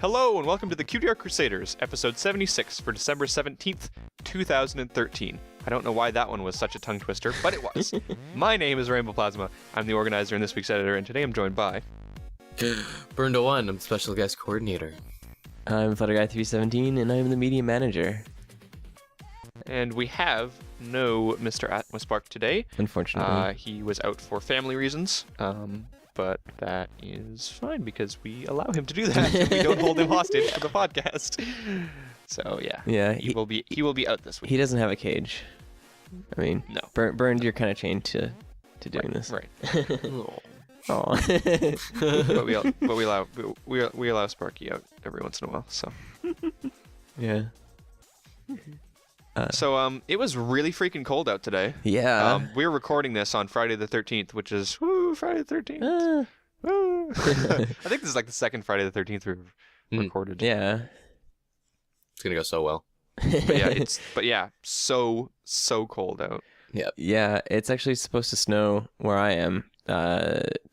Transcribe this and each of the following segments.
Hello and welcome to the Cutie Art Crusaders, episode 76 for December 17th, 2013. I don't know why that one was such a tongue twister, but it was. My name is Rainbow Plasma. I'm the organizer and this week's editor, and today I'm joined by... Burn to One, I'm the special guest coordinator. I'm FlutterGuy317, and I'm the media manager. And we have no Mr. Atmospark today. Unfortunately. He was out for family reasons, but that is fine because we allow him to do that. We don't hold him hostage for the podcast. So yeah, he will be out this week. He doesn't have a cage. I mean, no. Burned, you're kind of chained to doing this. Right. Oh. but we allow Sparky out every once in a while. So yeah. So it was really freaking cold out today. Yeah. We're recording this on Friday the 13th, which is Friday the 13th. Woo. I think this is like the second Friday the 13th we've recorded. Yeah. It's gonna go so well. But yeah, so cold out. Yep. Yeah, it's actually supposed to snow where I am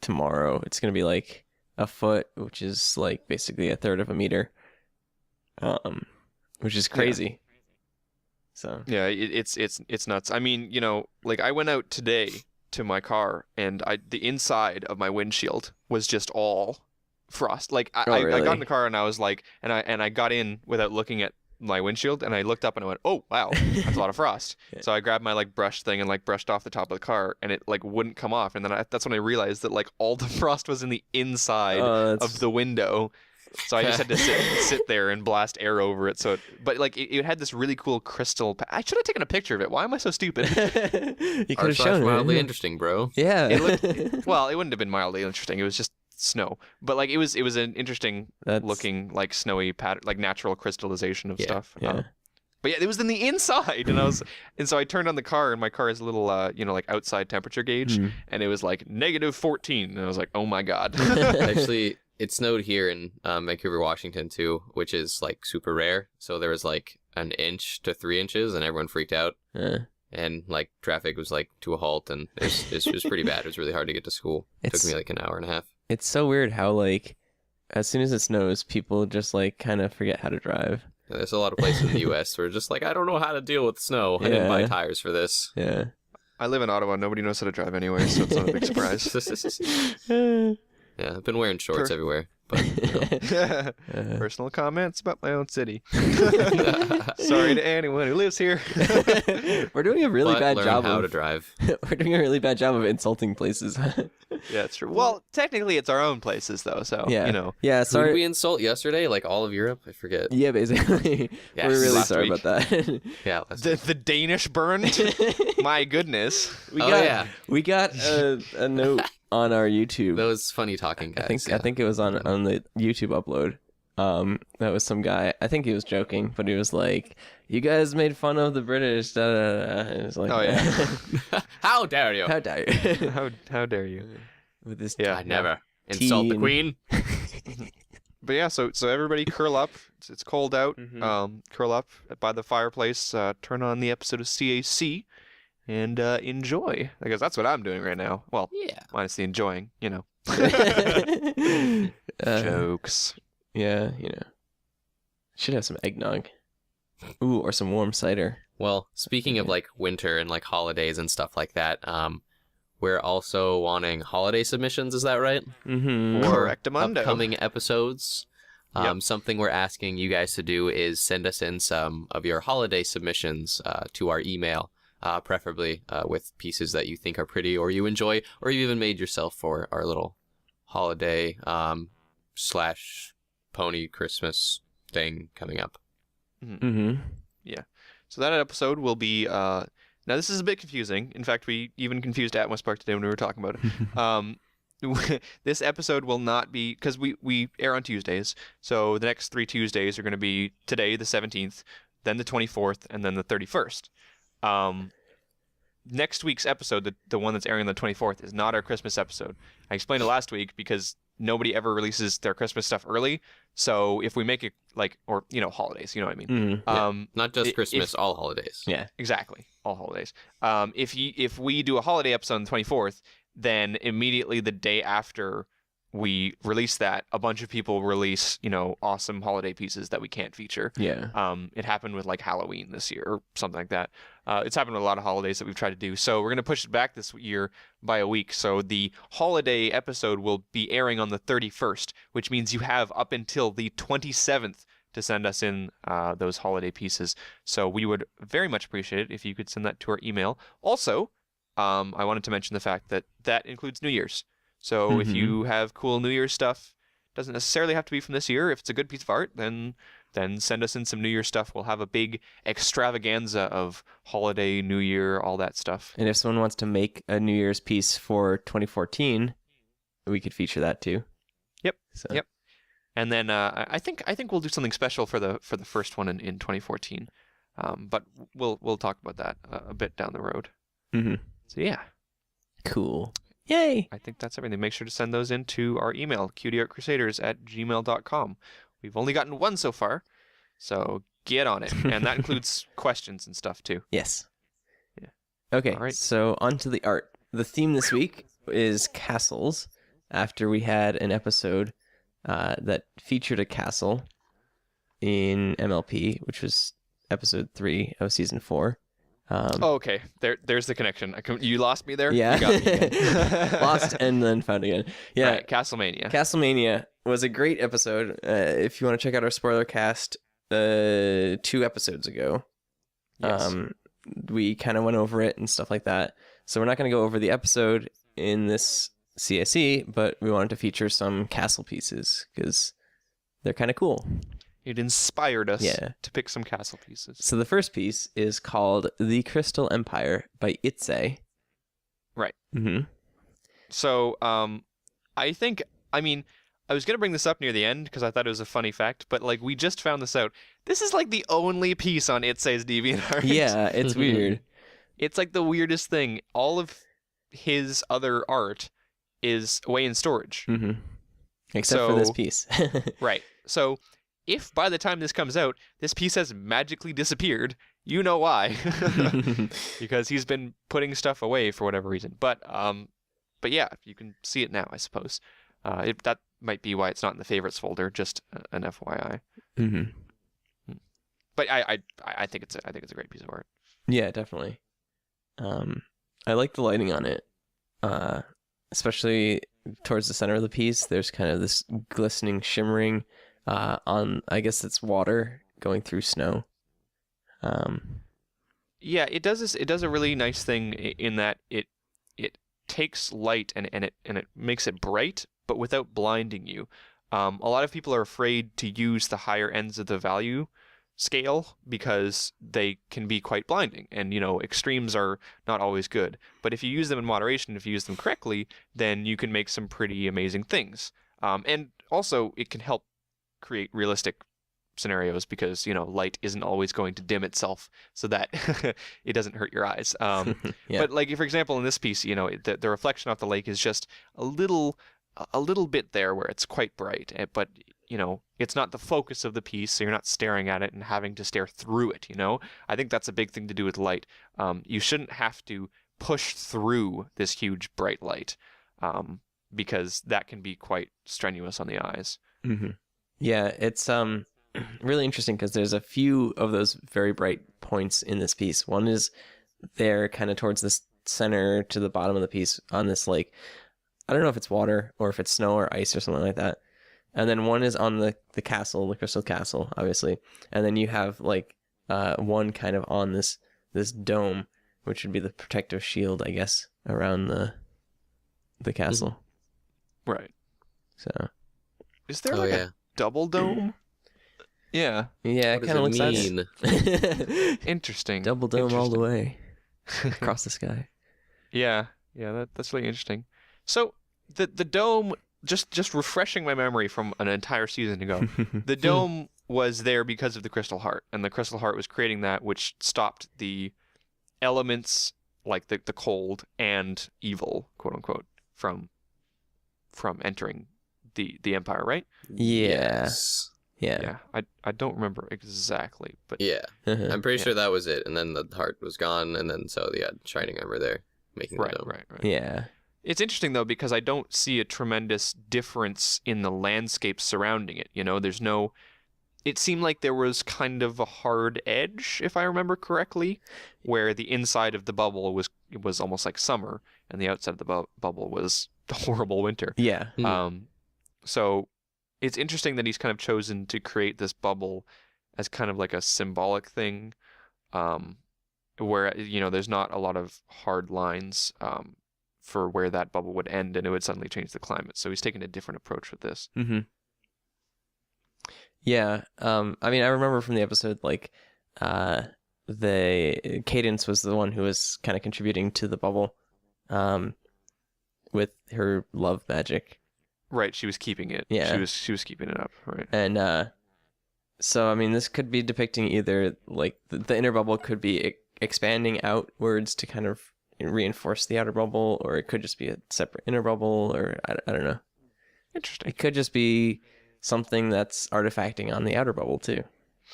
tomorrow. It's gonna be like a foot, which is like basically a third of a meter. Which is crazy. Yeah. So yeah, it's nuts. I mean, like I went out today to my car and the inside of my windshield was just all frost. Like I got in the car and I was like, and I got in without looking at my windshield and I looked up and I went, oh wow, that's a lot of frost. Yeah. So I grabbed my like brush thing and like brushed off the top of the car and it like wouldn't come off. And then that's when I realized that like all the frost was in the inside of the window. So I just had to sit there and blast air over it. But like it had this really cool crystal. I should have taken a picture of it. Why am I so stupid? You could have shown it. Mildly interesting, bro. Yeah. It wouldn't have been mildly interesting. It was just snow. But like it was an interesting looking like snowy pattern, like natural crystallization of stuff. Yeah. But yeah, it was in the inside, and so I turned on the car, and my car is a little, like outside temperature gauge, and it was like -14, and I was like, oh my god. Actually, it snowed here in Vancouver, Washington too, which is like super rare. So there was like 1 inch to 3 inches, and everyone freaked out. And like traffic was like to a halt, and it was pretty bad. It was really hard to get to school. It took me like an hour and a half. It's so weird how like as soon as it snows, people just like kind of forget how to drive. Yeah, there's a lot of places in the U.S. where just like, I don't know how to deal with snow. I didn't buy tires for this. Yeah. I live in Ottawa. Nobody knows how to drive anyway, so it's not a big surprise. Yeah, I've been wearing shorts everywhere. But personal comments about my own city. Sorry to anyone who lives here. We're doing a really bad job how to drive. We're doing a really bad job of insulting places. Yeah, it's true. Well, technically it's our own places though, so Yeah, sorry. Who did we insult yesterday? Like all of Europe? I forget. Yeah, basically. Yes. We're really sorry about that. Yeah. The Danish burned. My goodness. We got a note on our YouTube. Those funny talking guys. I think it was on the YouTube upload. That was some guy. I think he was joking, but he was like, "You guys made fun of the British." Da, da, da. And it was like, oh yeah. How dare you? How dare you? How dare you? With this, I never insult the Queen. But yeah, so everybody curl up. It's cold out. Curl up by the fireplace. Turn on the episode of CAC. And enjoy, because that's what I'm doing right now. Well, minus the enjoying, jokes. Yeah, should have some eggnog. Ooh, or some warm cider. Well, speaking of like winter and like holidays and stuff like that, we're also wanting holiday submissions. Is that right? Mm-hmm. For upcoming episodes. Something we're asking you guys to do is send us in some of your holiday submissions to our email. Preferably with pieces that you think are pretty or you enjoy or you even made yourself for our little holiday / pony Christmas thing coming up. Mm-hmm. Yeah. So that episode will be... now, this is a bit confusing. In fact, we even confused Atmospark today when we were talking about it. This episode will not be... Because we air on Tuesdays. So the next 3 Tuesdays are going to be today, the 17th, then the 24th, and then the 31st. Next week's episode, the one that's airing on the 24th, is not our Christmas episode. I explained it last week because nobody ever releases their Christmas stuff early. So if we make it like, or holidays, you know what I mean? Mm-hmm. Not just Christmas, all holidays. Yeah, exactly, all holidays. If we do a holiday episode on the 24th, then immediately the day after we release that, a bunch of people release, awesome holiday pieces that we can't feature. Yeah. It happened with like Halloween this year or something like that. It's happened with a lot of holidays that we've tried to do. So we're going to push it back this year by a week. So the holiday episode will be airing on the 31st, which means you have up until the 27th to send us in those holiday pieces. So we would very much appreciate it if you could send that to our email. Also, I wanted to mention the fact that includes New Year's. So if you have cool New Year's stuff, doesn't necessarily have to be from this year. If it's a good piece of art, then send us in some New Year's stuff. We'll have a big extravaganza of holiday, New Year, all that stuff. And if someone wants to make a New Year's piece for 2014, we could feature that too. Yep. So. Yep. And then I think we'll do something special for the first one in 2014. But we'll talk about that a bit down the road. Mm-hmm. So yeah. Cool. Yay! I think that's everything. Make sure to send those in to our email, cutieartcrusaders@gmail.com. We've only gotten one so far, so get on it. And that includes questions and stuff too. Yes. Yeah. Okay, All right. So on to the art. The theme this week is castles, after we had an episode that featured a castle in MLP, which was episode 3 of season 4. Okay. There's the connection. You lost me there? Yeah. You got me again. Lost and then found again. Yeah. Right, Castlemania. Castlemania was a great episode. If you want to check out our spoiler cast 2 episodes ago, Yes. we kind of went over it and stuff like that. So we're not going to go over the episode in this CSE, but we wanted to feature some castle pieces because they're kind of cool. It inspired us Yeah. to pick some castle pieces. So the first piece is called The Crystal Empire by Itze. Right. Mm-hmm. So, I was going to bring this up near the end because I thought it was a funny fact, but like we just found this out. This is like the only piece on Itze's DeviantArt. Yeah, it's weird. It's like the weirdest thing. All of his other art is away in storage. Mm-hmm. Except for this So- piece. Right. So if by the time this comes out, this piece has magically disappeared, you know why. Because he's been putting stuff away for whatever reason. But yeah, you can see it now, I suppose. That might be why it's not in the favorites folder, just an FYI. Mm-hmm. But I think it's a great piece of art. Yeah, definitely. I like the lighting on it, especially towards the center of the piece. There's kind of this glistening, shimmering on, I guess it's water going through snow. Yeah, it does this. It does a really nice thing in that it takes light and it makes it bright, but without blinding you. A lot of people are afraid to use the higher ends of the value scale because they can be quite blinding, and extremes are not always good. But if you use them in moderation, if you use them correctly, then you can make some pretty amazing things. And also it can help create realistic scenarios because light isn't always going to dim itself so that it doesn't hurt your eyes. Yeah. But like, for example, in this piece, the reflection off the lake is just a little bit there where it's quite bright, but it's not the focus of the piece, so you're not staring at it and having to stare through it. I think that's a big thing to do with light. You shouldn't have to push through this huge bright light, because that can be quite strenuous on the eyes. Mm-hmm. Yeah, it's really interesting because there's a few of those very bright points in this piece. One is there kind of towards the center to the bottom of the piece on this lake. I don't know if it's water or if it's snow or ice or something like that. And then one is on the castle, the Crystal Castle, obviously. And then you have like one kind of on this dome, which would be the protective shield, I guess, around the castle. Right. So Is there a double dome? Yeah. yeah, What it does kind of it looks mean? Interesting. double dome all the way across the sky. Yeah, that's really interesting. So the dome, just refreshing my memory from an entire season ago, the dome was there because of the Crystal Heart, and the Crystal Heart was creating that, which stopped the elements like the cold and evil, quote unquote, from entering the Empire, right? Yeah. Yes. Yeah. Yeah, I don't remember exactly, but Yeah. Uh-huh. I'm pretty sure that was it. And then the heart was gone, and then so they had Shining Armor there, making the right. dome. Yeah. It's interesting, though, because I don't see a tremendous difference in the landscape surrounding it. There's no... It seemed like there was kind of a hard edge, if I remember correctly, where the inside of the bubble was almost like summer, and the outside of the bubble was horrible winter. Yeah. So it's interesting that he's kind of chosen to create this bubble as kind of like a symbolic thing, where there's not a lot of hard lines for where that bubble would end, and it would suddenly change the climate. So he's taken a different approach with this. Mm-hmm. Yeah. I mean, I remember from the episode, like, the Cadence was the one who was kind of contributing to the bubble, with her love magic. Right, she was keeping it. Yeah. She was keeping it up, right. And so, I mean, this could be depicting either, like, the inner bubble could be expanding outwards to kind of reinforce the outer bubble, or it could just be a separate inner bubble, or I don't know. Interesting. It could just be something that's artifacting on the outer bubble too.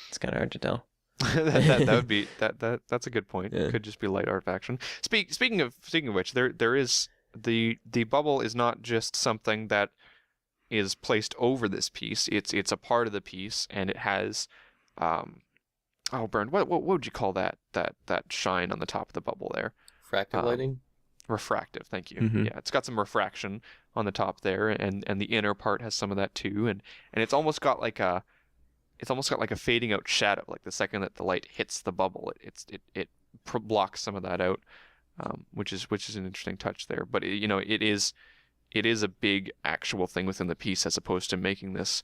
It's kind of hard to tell. that would be that's a good point. Yeah. It could just be light artifaction. Speaking of which, there is the bubble is not just something that is placed over this piece. It's a part of the piece, and it has Bern, what would you call that shine on the top of the bubble there? Refractive lighting? Refractive, thank you. Mhm. Yeah, it's got some refraction on the top there, and the inner part has some of that too, and it's almost got like a fading out shadow. Like the second that the light hits the bubble, it blocks some of that out, which is an interesting touch there. But it is a big actual thing within the piece, as opposed to making this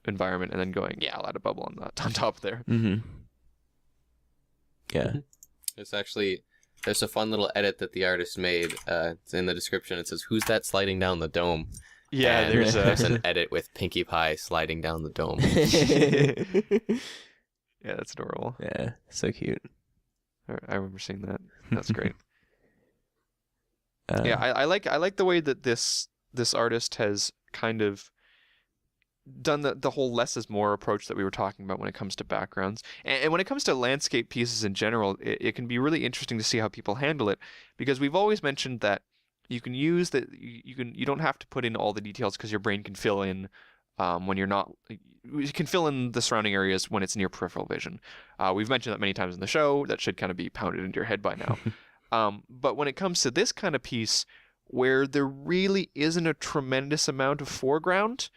environment and then going, yeah, I'll add a bubble on top there. Mm-hmm. Yeah. There's a fun little edit that the artist made. It's in the description. It says, "Who's that sliding down the dome?" Yeah, and there's an edit with Pinkie Pie sliding down the dome. Yeah, that's adorable. Yeah, so cute. I remember seeing that. That's great. Yeah, I like the way that this artist has kind of done the whole less is more approach that we were talking about when it comes to backgrounds, and when it comes to landscape pieces in general. It can be really interesting to see how people handle it, because we've always mentioned that you can use that you don't have to put in all the details, because your brain can fill in when you're not. You can fill in the surrounding areas when it's near peripheral vision. We've mentioned that many times in the show. That should kind of be pounded into your head by now. But when it comes to this kind of piece, where there really isn't a tremendous amount of foreground,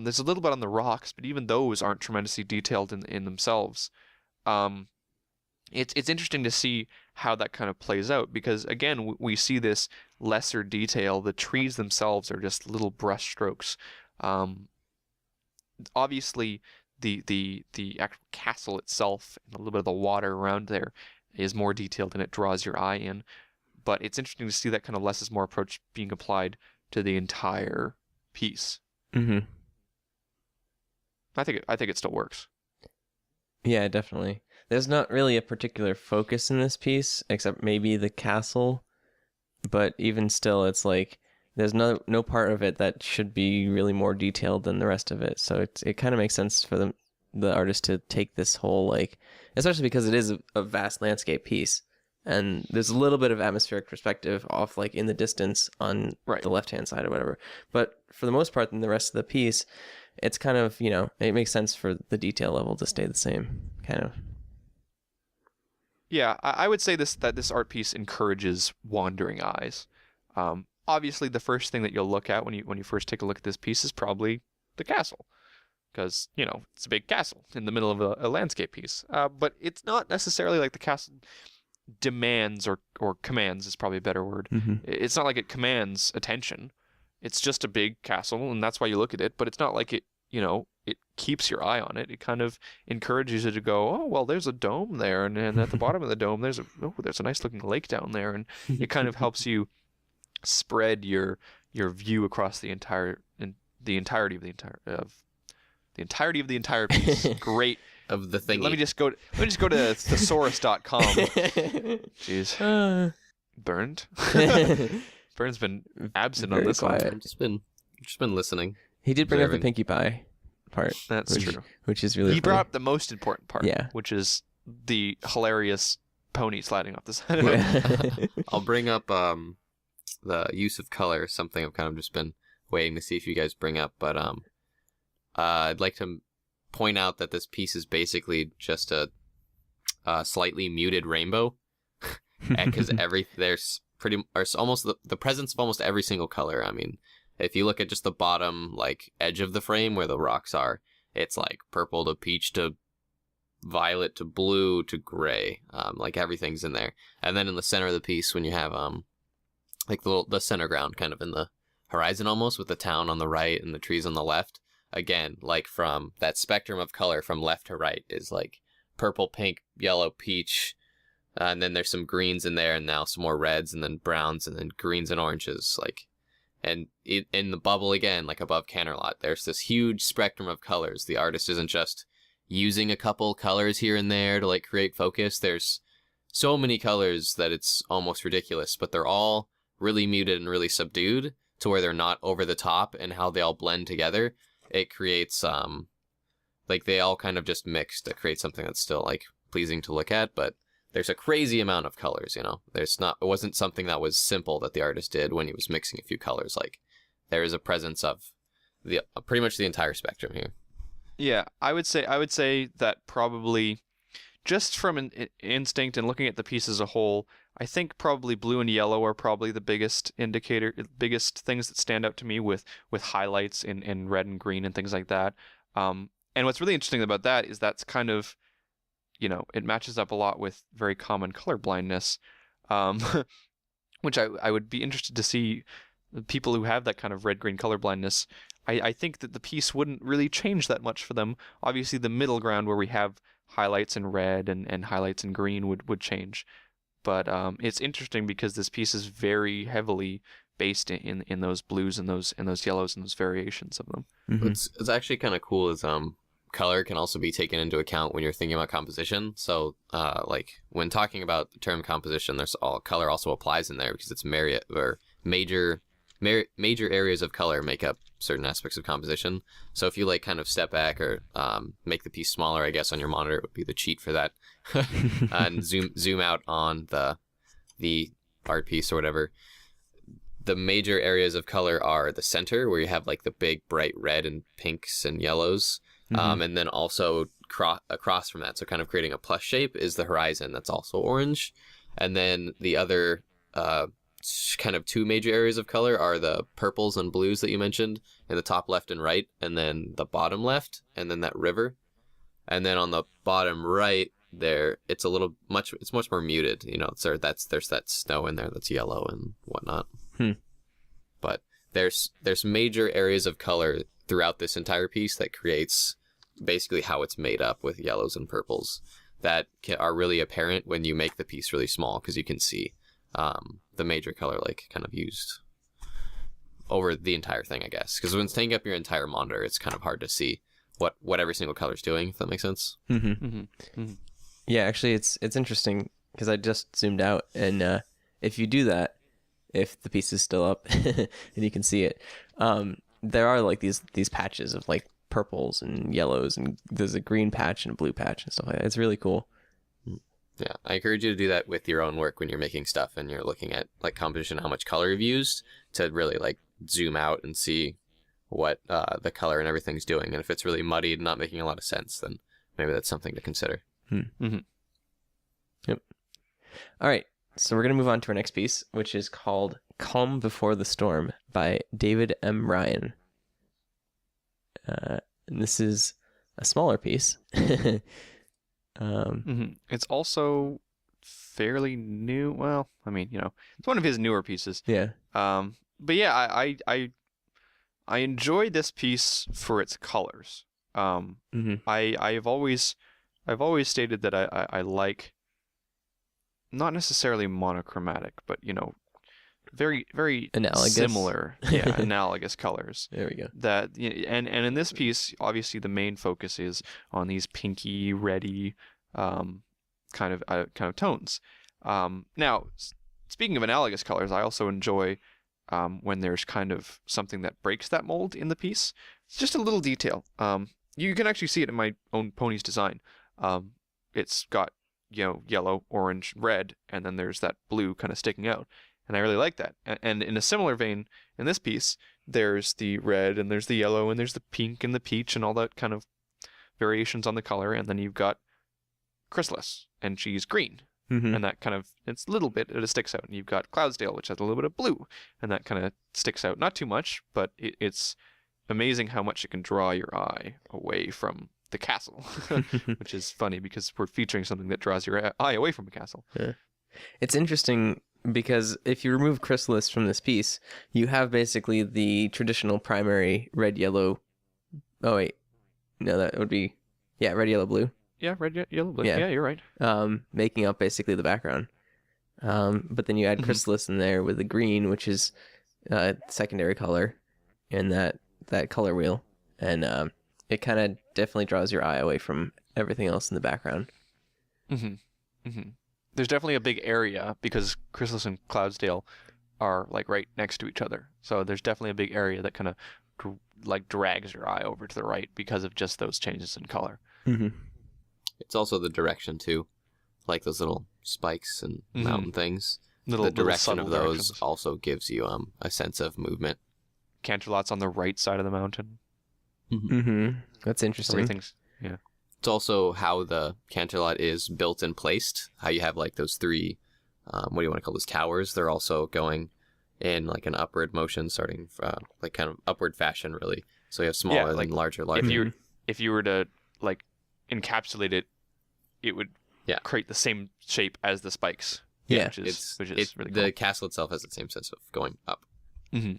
there's a little bit on the rocks, but even those aren't tremendously detailed in themselves. It's interesting to see how that kind of plays out, because again, we see this lesser detail. The trees themselves are just little brush strokes. Obviously, the actual castle itself and a little bit of the water around there is more detailed, and it draws your eye in. But it's interesting to see that kind of less is more approach being applied to the entire piece. Mm-hmm. I think it still works. Yeah, definitely. There's not really a particular focus in this piece, except maybe the castle. But even still, it's like there's no part of it that should be really more detailed than the rest of it. So it kind of makes sense for the artist to take this whole, like, especially because it is a vast landscape piece, and there's a little bit of atmospheric perspective off, like, in the distance on the left-hand side or whatever. But for the most part, in the rest of the piece, it's kind of, it makes sense for the detail level to stay the same, kind of. Yeah, I would say that this art piece encourages wandering eyes. Obviously, the first thing that you'll look at when you first take a look at this piece is probably the castle, because it's a big castle in the middle of a landscape piece. But it's not necessarily like the castle demands or commands is probably a better word. Mm-hmm. It's not like it commands attention. It's just a big castle, and that's why you look at it. But it's not like it keeps your eye on it. It kind of encourages you to go, oh, well, there's a dome there, and at the bottom of the dome, there's a nice looking lake down there, and it kind of helps you spread your view across the entirety of the entire piece. Great. Of the thing. Let me just go to thesaurus.com. Jeez. Burned. Burn's been absent on this quiet. one. I've just been listening. He did bring up the Observing. Pinkie Pie part. That's true. Which is really He funny. brought up the most important part, Yeah. which is the hilarious pony sliding off the side of it. Yeah. I'll bring up the use of color is something I've kind of just been waiting to see if you guys bring up, but I'd like to point out that this piece is basically just a slightly muted rainbow, because there's almost the presence of almost every single color. I mean, if you look at just the bottom like edge of the frame where the rocks are, it's like purple to peach to violet to blue to gray, like everything's in there. And then in the center of the piece, when you have like the center ground kind of in the horizon almost, with the town on the right and the trees on the left, again, like from that spectrum of color from left to right is like purple, pink, yellow, peach, and then there's some greens in there, and now some more reds, and then browns, and then greens and oranges, like. And in the bubble again, like above Canterlot, there's this huge spectrum of colors. The artist isn't just using a couple colors here and there to like create focus. There's so many colors that it's almost ridiculous, but they're all really muted and really subdued to where they're not over the top, and how they all blend together. It creates, like they all kind of just mix to create something that's still like pleasing to look at, but there's a crazy amount of colors, you know. It wasn't something that was simple that the artist did when he was mixing a few colors. Like, there is a presence of the pretty much the entire spectrum here. Yeah, I would say that probably just from an instinct and looking at the piece as a whole, I think probably blue and yellow are probably the biggest biggest things that stand out to me with highlights in red and green and things like that. And what's really interesting about that is that's kind of, you know, it matches up a lot with very common color blindness, which I would be interested to see people who have that kind of red-green color blindness. I think that the piece wouldn't really change that much for them. Obviously, the middle ground where we have highlights in red and highlights in green would change. But it's interesting because this piece is very heavily based in those blues and those yellows and those variations of them. Mm-hmm. It's actually kind of cool is color can also be taken into account when you're thinking about composition. So, like when talking about the term composition, color also applies in there because it's major areas of color make up certain aspects of composition. So if you like kind of step back or make the piece smaller, I guess on your monitor, it would be the cheat for that, and zoom out on the art piece or whatever. The major areas of color are the center, where you have like the big bright red and pinks and yellows. Mm-hmm. And then also across from that, so kind of creating a plus shape, is the horizon that's also orange. And then the other kind of two major areas of color are the purples and blues that you mentioned in the top left and right, and then the bottom left, and then that river. And then on the bottom right there, it's much more muted. You know, there's that snow in there that's yellow and whatnot. But there's major areas of color throughout this entire piece that creates basically how it's made up with yellows and purples that are really apparent when you make the piece really small, because you can see the major color like kind of used over the entire thing, I guess. Because when it's taking up your entire monitor, it's kind of hard to see what every single color is doing, if that makes sense. Mm-hmm. Mm-hmm. Mm-hmm. Yeah, actually, it's interesting because I just zoomed out, and if you do that, if the piece is still up and you can see it, there are like these patches of like purples and yellows, and there's a green patch and a blue patch and stuff like that. It's really cool. Yeah, I encourage you to do that with your own work when you're making stuff and you're looking at like composition, how much color you've used, to really like zoom out and see what the color and everything's doing. And if it's really muddied and not making a lot of sense, then maybe that's something to consider. Mm-hmm. Yep. All right, so we're gonna move on to our next piece, which is called "Calm Before the Storm" by David M. Ryan. And this is a smaller piece. It's also fairly new. Well, I mean, you know, it's one of his newer pieces. Yeah. But yeah, I enjoyed this piece for its colors. I've always stated that I like, not necessarily monochromatic, but you know, very Analogous. similar, analogous colors. There we go. That and in this piece, obviously the main focus is on these pinky, reddy, kind of tones. Now, speaking of analogous colors, I also enjoy when there's kind of something that breaks that mold in the piece. It's just a little detail. You can actually see it in my own pony's design. It's got, you know, yellow, orange, red, and then there's that blue kind of sticking out. And I really like that. And in a similar vein, in this piece, there's the red and there's the yellow and there's the pink and the peach and all that kind of variations on the color. And then you've got Chrysalis, and she's green. Mm-hmm. And that kind of, it's a little bit, it sticks out. And you've got Cloudsdale, which has a little bit of blue, and that kind of sticks out. Not too much, but it's amazing how much it can draw your eye away from the castle, which is funny because we're featuring something that draws your eye away from a castle. Yeah. It's interesting because if you remove Chrysalis from this piece, you have basically the traditional primary red, yellow. Oh, wait. No, that would be, red, yellow, blue. Yeah, red, yellow, blue. Yeah. Yeah, you're right. Making up basically the background. But then you add Chrysalis in there with the green, which is secondary color, and that color wheel. And it kind of definitely draws your eye away from everything else in the background. There's definitely a big area because Chrysalis and Cloudsdale are like right next to each other. So there's definitely a big area that kind of drags your eye over to the right because of just those changes in color. Mm-hmm. It's also the direction too, like those little spikes and mountain things. The direction of those directions. also gives you a sense of movement. Canterlot's on the right side of the mountain. Mm-hmm. That's interesting. Everything's It's also how the Canterlot is built and placed. How you have like those three, what do you want to call those, towers? They're also going in like an upward motion, starting like kind of upward fashion, really. So you have smaller like, and larger. If you were to like encapsulate it, it would create the same shape as the spikes. Yeah, which is really cool. The castle itself has the same sense of going up.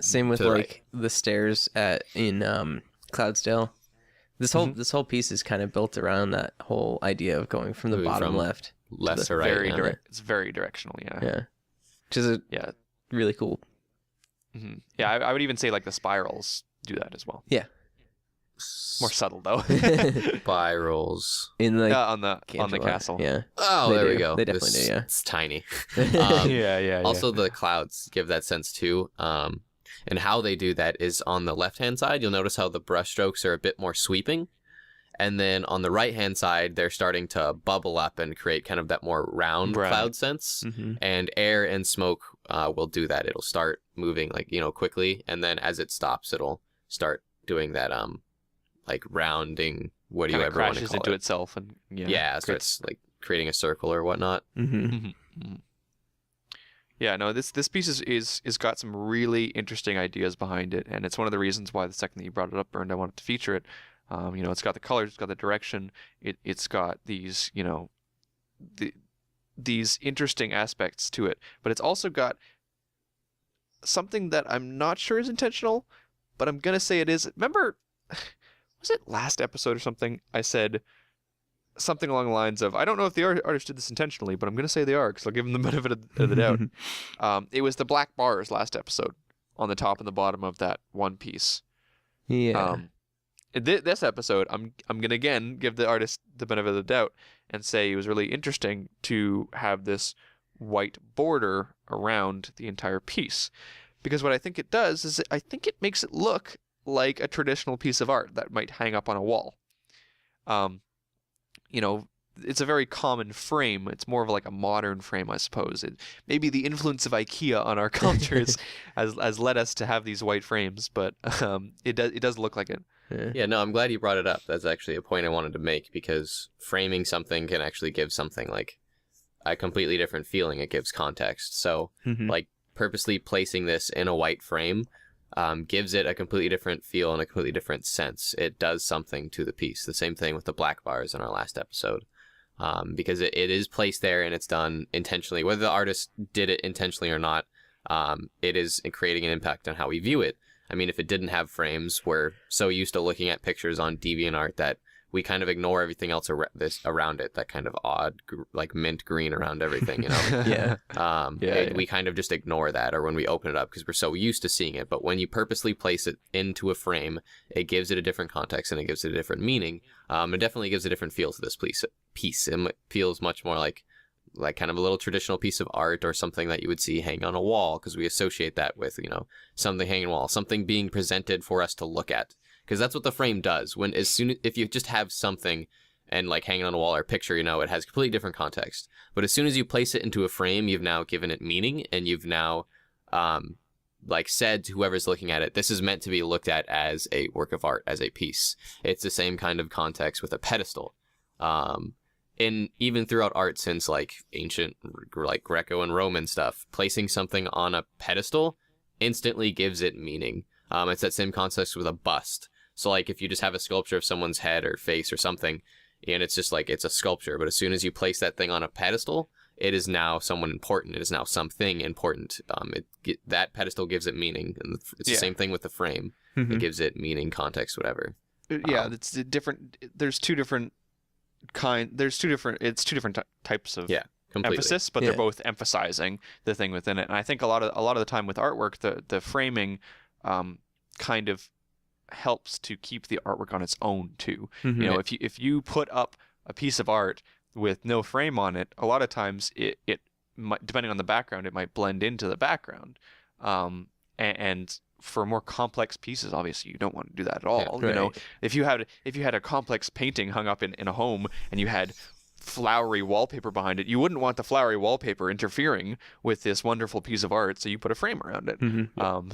Same with To the like the stairs in Cloudsdale. This whole piece is kind of built around that whole idea of going from the Moving bottom from left to right. Very yeah. direct. It's very directional. Yeah, which is really cool. Yeah, I would even say like the spirals do that as well. Yeah, more subtle though. Spirals in like on the castle. Yeah. Oh, there we go. They definitely do. Yeah, It's tiny. Yeah. Also, the clouds give that sense too. And how they do that is on the left-hand side, you'll notice how the brush strokes are a bit more sweeping. And then on the right-hand side, they're starting to bubble up and create kind of that more round cloud sense. And air and smoke will do that. It'll start moving like, quickly. And then as it stops, it'll start doing that, like rounding, what do you ever want to call it? Crashes into itself and it starts like creating a circle or whatnot. Yeah, no, this piece is got some really interesting ideas behind it, and it's one of the reasons why the second that you brought it up, Bernd, I wanted to feature it. It's got the colors, it's got the direction, it's got these, these interesting aspects to it, but it's also got something that I'm not sure is intentional, but I'm gonna say it is. Remember, was it last episode or something? I said something along the lines of, I don't know if the artist did this intentionally, but I'm going to say they are because I'll give them the benefit of the doubt. It was the black bars last episode on the top and the bottom of that one piece. Yeah. This episode, I'm going to again give the artist the benefit of the doubt and say it was really interesting to have this white border around the entire piece. Because what I think it does is I think it makes it look like a traditional piece of art that might hang up on a wall. It's a very common frame. It's more of like a modern frame, I suppose. Maybe the influence of IKEA on our cultures has led us to have these white frames, but it does look like it. Yeah, no, I'm glad you brought it up. That's actually a point I wanted to make because framing something can actually give something like a completely different feeling. It gives context. So, like purposely placing this in a white frame gives it a completely different feel and a completely different sense. It does something to the piece. The same thing with the black bars in our last episode. Because it is placed there and it's done intentionally. Whether the artist did it intentionally or not, it is creating an impact on how we view it. I mean, if it didn't have frames, we're so used to looking at pictures on DeviantArt that we kind of ignore everything else around it, that kind of odd, like mint green around everything, We kind of just ignore that, or when we open it up because we're so used to seeing it. But when you purposely place it into a frame, it gives it a different context and it gives it a different meaning. It definitely gives a different feel to this piece. It feels much more like kind of a little traditional piece of art or something that you would see hang on a wall, because we associate that with, something hanging on a wall, something being presented for us to look at. Because that's what the frame does. If you just have something and like hanging on a wall or a picture, it has completely different context. But as soon as you place it into a frame, you've now given it meaning and you've now like said to whoever's looking at it, this is meant to be looked at as a work of art, as a piece. It's the same kind of context with a pedestal. In even throughout art since like ancient, like Greco and Roman stuff, placing something on a pedestal instantly gives it meaning. It's that same context with a bust. So like if you just have a sculpture of someone's head or face or something, and it's just like it's a sculpture, but as soon as you place that thing on a pedestal, it is now someone important. It is now something important. That pedestal gives it meaning, and it's the same thing with the frame. It gives it meaning, context, whatever. Yeah, it's different. There's two different It's two different types of emphasis, but they're both emphasizing the thing within it. And I think a lot of the time with artwork, the framing kind of helps to keep the artwork on its own too. You know, if you put up a piece of art with no frame on it, a lot of times it might, depending on the background, it might blend into the background. And for more complex pieces, obviously you don't want to do that at all. You know, if you had a complex painting hung up in a home and you had flowery wallpaper behind it, you wouldn't want the flowery wallpaper interfering with this wonderful piece of art, so you put a frame around it,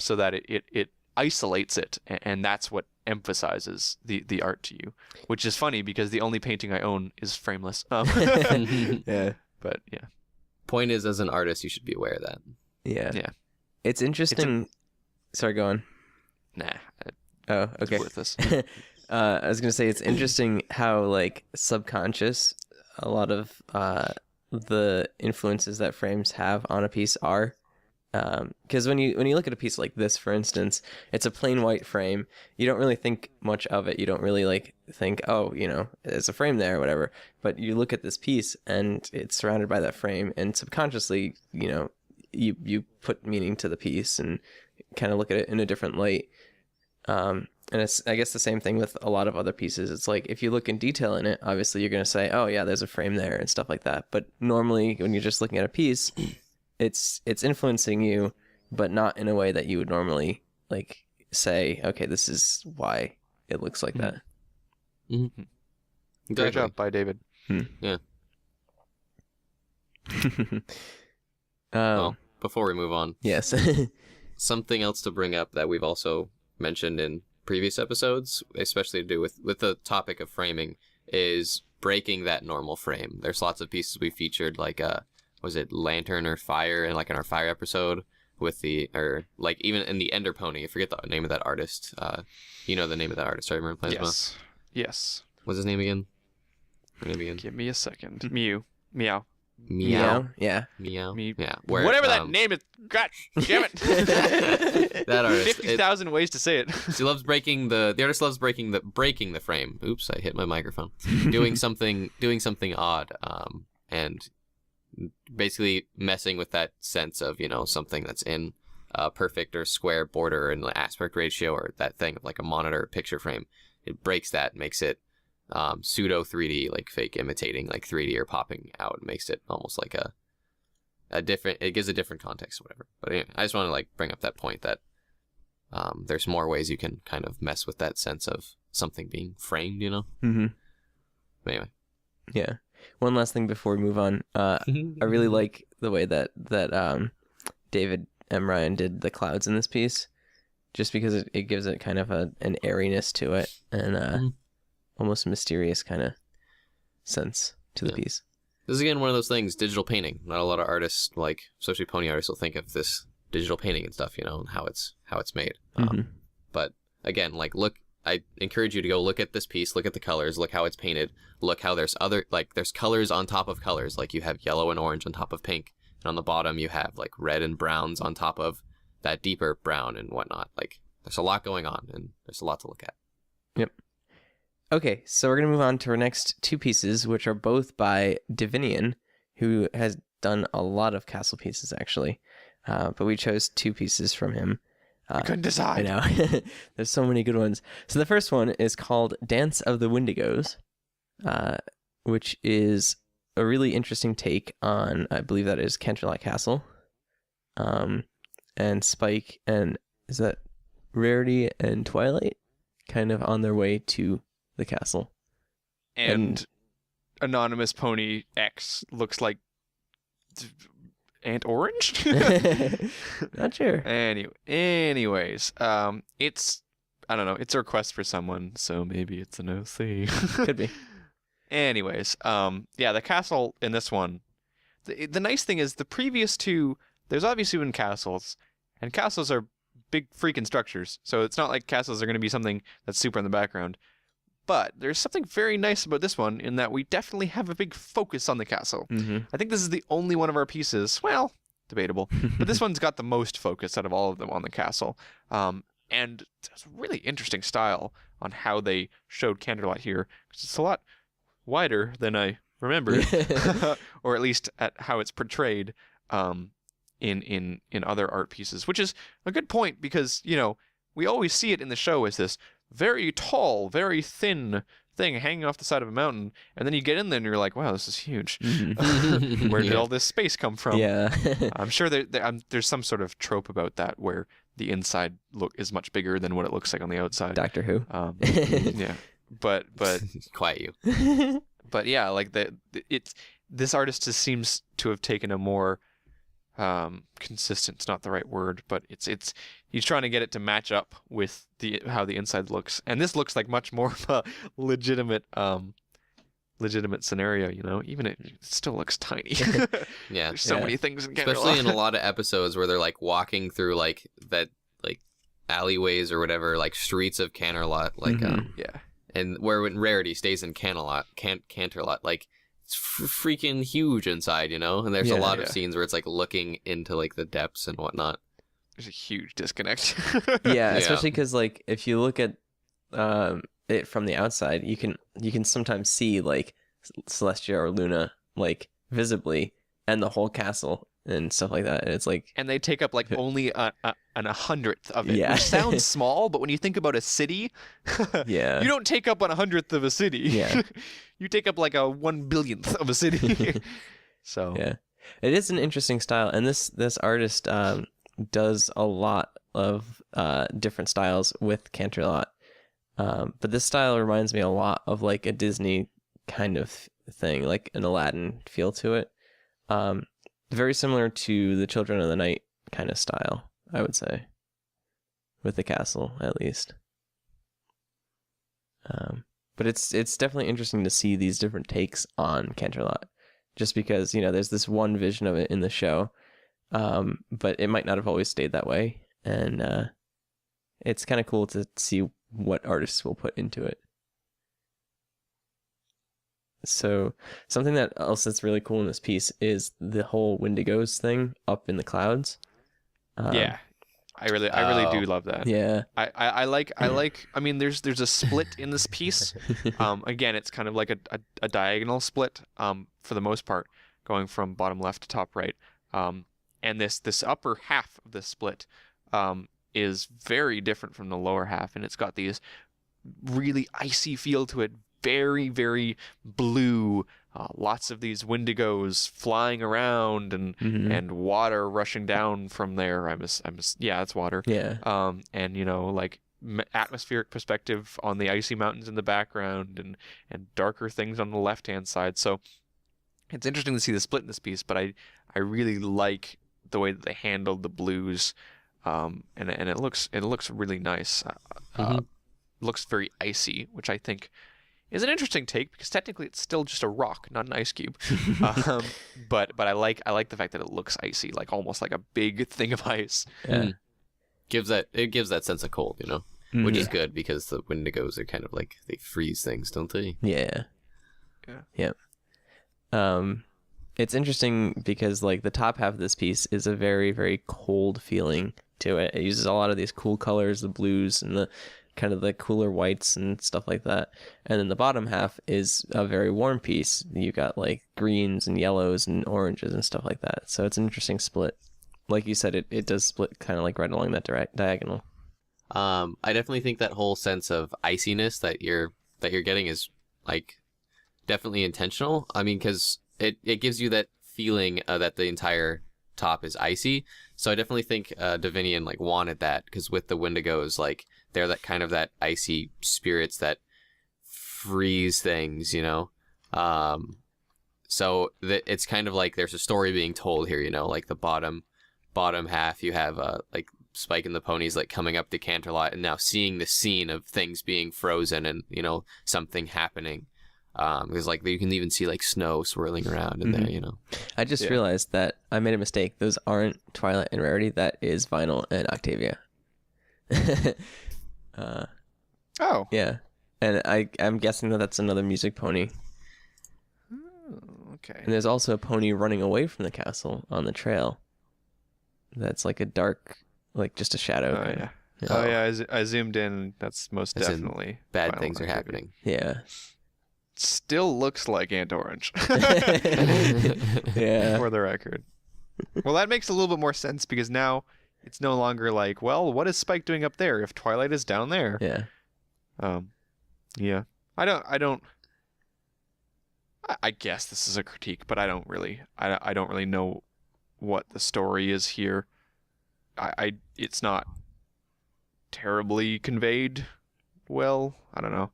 so that it isolates it, and that's what emphasizes the art to you, which is funny because the only painting I own is frameless. Yeah. But yeah. Point is, as an artist, you should be aware of that. Yeah. It's interesting. Sorry, go on. Nah. Oh, okay. It's worthless. I was gonna say it's interesting how like subconscious a lot of the influences that frames have on a piece are. Because when you look at a piece like this, for instance, it's a plain white frame. You don't really think much of it. You don't really like think, oh, you know, there's a frame there or whatever. But you look at this piece and it's surrounded by that frame, and subconsciously, you know, you put meaning to the piece and kind of look at it in a different light. And it's, I guess, the same thing with a lot of other pieces. It's like if you look in detail in it, obviously you're going to say, oh yeah, there's a frame there and stuff like that. But normally when you're just looking at a piece, it's influencing you, but not in a way that you would normally like say, okay, this is why it looks like that. Great job by David. Yeah. Well, before we move on, yes. something else to bring up that we've also mentioned in previous episodes, especially to do with the topic of framing, is breaking that normal frame. There's lots of pieces we featured, like was it Lantern or Fire, and like in our Fire episode with or like even in the Ender Pony, I forget the name of that artist. You know the name of that artist, right? Remember playing Yes. What's his name again? Give me a second. Meow. Meow. Yeah. Meow. Yeah. Where, whatever that name is. God damn it. That artist. 50,000 ways to say it. She loves breaking the artist loves breaking the frame. Oops, I hit my microphone. doing something odd. And basically messing with that sense of, you know, something that's in a perfect or square border and aspect ratio, or that thing of like a monitor picture frame. It breaks that, makes it pseudo 3D, like fake imitating like 3D or popping out. It makes it almost like a different, it gives a different context or whatever. But anyway, I just want to like bring up that point that there's more ways you can kind of mess with that sense of something being framed, you know? But anyway. Yeah. One last thing before we move on. I really like the way that David M. Ryan did the clouds in this piece, just because it gives it kind of an airiness to it, and almost a mysterious kind of sense to the piece. This is, again, one of those things, digital painting. Not a lot of artists, like especially pony artists, will think of this digital painting and stuff, you know, and how it's made. But again, like, look, I encourage you to go look at this piece, look at the colors, look how it's painted, look how there's there's colors on top of colors, like you have yellow and orange on top of pink, and on the bottom you have like red and browns on top of that deeper brown and whatnot. Like, there's a lot going on, and there's a lot to look at. Yep. Okay, so we're going to move on to our next two pieces, which are both by Divinian, who has done a lot of castle pieces, actually. But we chose two pieces from him. I couldn't decide. I know. There's so many good ones. So the first one is called Dance of the Wendigos, which is a really interesting take on, I believe that is Canterlot Castle. And Spike and, is that Rarity and Twilight? Kind of on their way to the castle. And Anonymous Pony X looks like and orange. Not sure. Anyways, it's I don't know. It's a request for someone, so maybe it's an OC. Could be. Anyways, yeah, the castle in this one. The nice thing is the previous two. There's obviously been castles, and castles are big freaking structures. So it's not like castles are going to be something that's super in the background. But there's something very nice about this one in that we definitely have a big focus on the castle. Mm-hmm. I think this is the only one of our pieces. Well, debatable, but this one's got the most focus out of all of them on the castle. And there's a really interesting style on how they showed Canterlot here, because it's a lot wider than I remembered, or at least at how it's portrayed in other art pieces, which is a good point because, you know, we always see it in the show as this very tall, very thin thing hanging off the side of a mountain, and then you get in there and you're like, wow, this is huge. Where did all this space come from? Yeah. I'm sure there's some sort of trope about that where the inside look is much bigger than what it looks like on the outside. Doctor Who. Yeah, but Quiet you. but yeah, like this artist just seems to have taken a more consistent's not the right word, but it's he's trying to get it to match up with how the inside looks, and this looks like much more of a legitimate scenario, you know, even it still looks tiny. Yeah, there's so many things in Canterlot. especially in a lot of episodes where they're like walking through like that like alleyways or whatever, like streets of Canterlot, like yeah, and where when Rarity stays in Canterlot, like it's freaking huge inside, you know, and there's a lot of scenes where it's like looking into like the depths and whatnot. There's a huge disconnect. Yeah, especially because like if you look at it from the outside, you can sometimes see like Celestia or Luna like visibly, and the whole castle and stuff like that, and it's like, and they take up like only an 100th of it, Yeah. which sounds small, but when you think about a city, yeah, you don't take up 100th of a city. Yeah. You take up like a 1/1000th of a city. So yeah, it is an interesting style, and this artist does a lot of different styles with Canterlot, but this style reminds me a lot of like a Disney kind of thing, like an Aladdin feel to it. Very similar to the Children of the Night kind of style, I would say, with the castle at least. But it's definitely interesting to see these different takes on Canterlot, just because, you know, there's this one vision of it in the show, but it might not have always stayed that way, and it's kind of cool to see what artists will put into it. So something that else that's really cool in this piece is the whole Wendigos thing up in the clouds. yeah, I really do love that. Yeah. I like. I mean, there's a split in this piece. Again, it's kind of like a diagonal split. For the most part, going from bottom left to top right. And this upper half of the split, is very different from the lower half, and it's got these really icy feel to it. Very, very blue. Lots of these Wendigos flying around, and water rushing down from there. Yeah, it's water. Yeah. And you know, like atmospheric perspective on the icy mountains in the background, and darker things on the left hand side. So it's interesting to see the split in this piece, but I really like the way that they handled the blues, and it looks really nice. Looks very icy, which I think is an interesting take, because technically it's still just a rock, not an ice cube. But I like the fact that it looks icy, like almost like a big thing of ice. Yeah. Gives that sense of cold, you know, which is good, because the Wendigos are kind of like, they freeze things, don't they? Yeah. It's interesting because like the top half of this piece is a very, very cold feeling to it. It uses a lot of these cool colors, the blues and the kind of the cooler whites and stuff like that. And then the bottom half is a very warm piece. You got like greens and yellows and oranges and stuff like that. So it's an interesting split. Like you said, it does split kind of like right along that diagonal. I definitely think that whole sense of iciness that you're getting is like definitely intentional. I mean, because it gives you that feeling that the entire top is icy. So I definitely think Davinian like wanted that, because with the Wendigos, like they're that kind of that icy spirits that freeze things, you know. So it's kind of like there's a story being told here, you know, like the bottom half, you have like Spike and the ponies like coming up to Canterlot and now seeing the scene of things being frozen and, you know, something happening. Because like you can even see like snow swirling around in there, you know. I just realized that I made a mistake. Those aren't Twilight and Rarity. That is Vinyl and Octavia. Oh. Yeah. And I'm guessing that that's another music pony. Okay. And there's also a pony running away from the castle on the trail. That's like a dark, like just a shadow. Oh, kinda. yeah. Oh, yeah. I zoomed in. That's most As in definitely bad Final things are Activity. happening. Yeah. Still looks like Ant Orange. Yeah. For the record. Well, that makes a little bit more sense because now it's no longer like, well, what is Spike doing up there if Twilight is down there? Yeah. Yeah. I guess this is a critique, but I don't really know what the story is here. It's not terribly conveyed well. I don't know.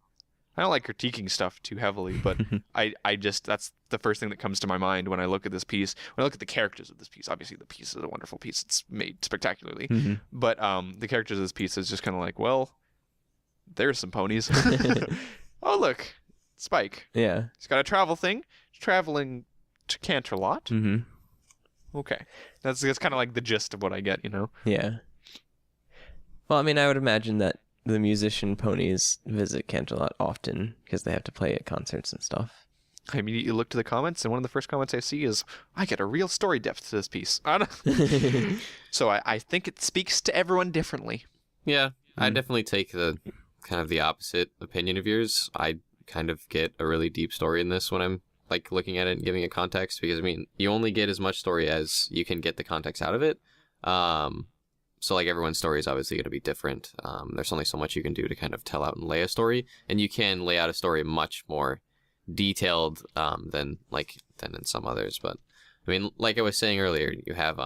I don't like critiquing stuff too heavily, but I just, that's the first thing that comes to my mind when I look at this piece. When I look at the characters of this piece, obviously the piece is a wonderful piece. It's made spectacularly. Mm-hmm. But the characters of this piece is just kind of like, well, there's some ponies. Oh, look, Spike. Yeah. He's got a travel thing. He's traveling to Canterlot. Mm-hmm. Okay. That's kind of like the gist of what I get, you know? Yeah. Well, I mean, I would imagine that the musician ponies visit Canterlot often because they have to play at concerts and stuff. I immediately look to the comments, and one of the first comments I see is, I get a real story depth to this piece. So I think it speaks to everyone differently. Yeah, I definitely take the kind of the opposite opinion of yours. I kind of get a really deep story in this when I'm like looking at it and giving it context, because I mean, you only get as much story as you can get the context out of it. So like everyone's story is obviously going to be different. There's only so much you can do to kind of tell out and lay a story, and you can lay out a story much more detailed than in some others. But I mean, like I was saying earlier, you have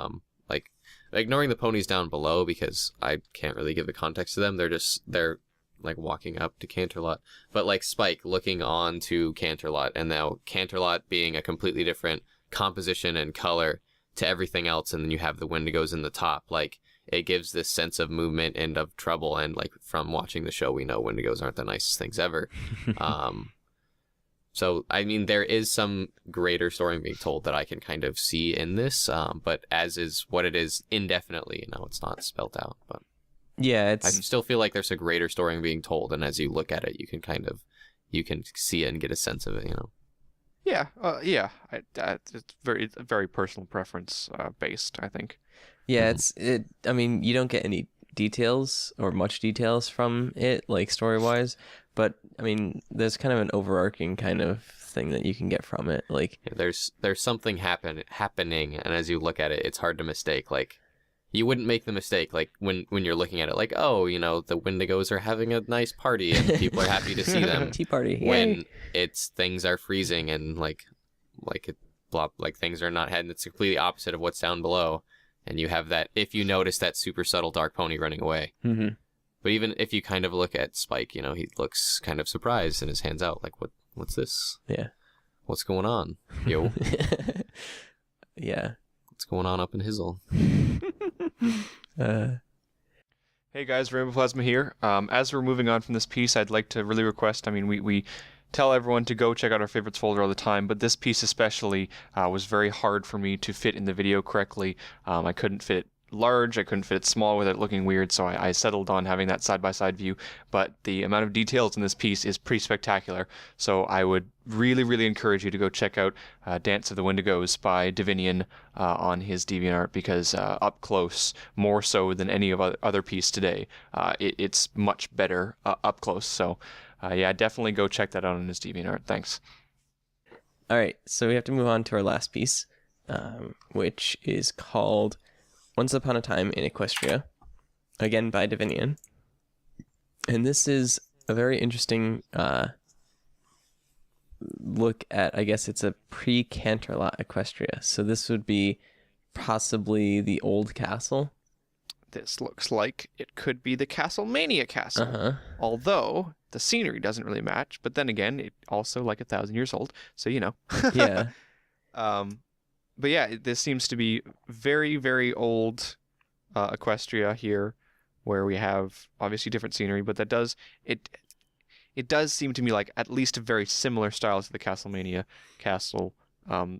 like ignoring the ponies down below because I can't really give the context to them. They're like walking up to Canterlot, but like Spike looking on to Canterlot, and now Canterlot being a completely different composition and color to everything else, and then you have the Wendigos in the top. Like it gives this sense of movement and of trouble, and like from watching the show, we know Wendigos aren't the nicest things ever. So I mean, there is some greater story being told that I can kind of see in this, but as is what it is indefinitely, you know, it's not spelt out. But Yeah, I still feel like there's a greater story being told, and as you look at it, you can see it and get a sense of it, you know. Yeah, yeah. It's very personal preference based, I think. Yeah, I mean, you don't get any details or much details from it, like story-wise, but I mean, there's kind of an overarching kind of thing that you can get from it. Like there's something happening, and as you look at it, it's hard to mistake. Like you wouldn't make the mistake like when you're looking at it, like, oh, you know, the Wendigos are having a nice party and people are happy to see them. Tea party. When things are freezing and like things are not heading. It's completely opposite of what's down below. And you have that, if you notice that super subtle dark pony running away. Mm-hmm. But even if you kind of look at Spike, you know, he looks kind of surprised and his hand's out. Like, what's this? Yeah. What's going on? Yo. Yeah. What's going on up in Hizzle? Hey guys, Rainbow Plasma here. As we're moving on from this piece, I'd like to really request, I mean, we tell everyone to go check out our favorites folder all the time, but this piece especially was very hard for me to fit in the video correctly. I couldn't fit it large, I couldn't fit it small without looking weird, so I settled on having that side-by-side view, but the amount of details in this piece is pretty spectacular, so I would really, really encourage you to go check out Dance of the Wendigos by Divinian on his DeviantArt, because up close, more so than any of other piece today, it's much better up close, so yeah, definitely go check that out on his DeviantArt. Thanks. All right, so we have to move on to our last piece, which is called Once Upon a Time in Equestria, again by Divinian. And this is a very interesting look at, I guess it's a pre-Canterlot Equestria. So this would be possibly the old castle. This looks like it could be the Castlemania castle, although the scenery doesn't really match, but then again, it also like 1,000 years old, so you know. Yeah. But yeah, this seems to be very, very old Equestria here, where we have obviously different scenery, but it does seem to me like at least a very similar style to the Castlemania castle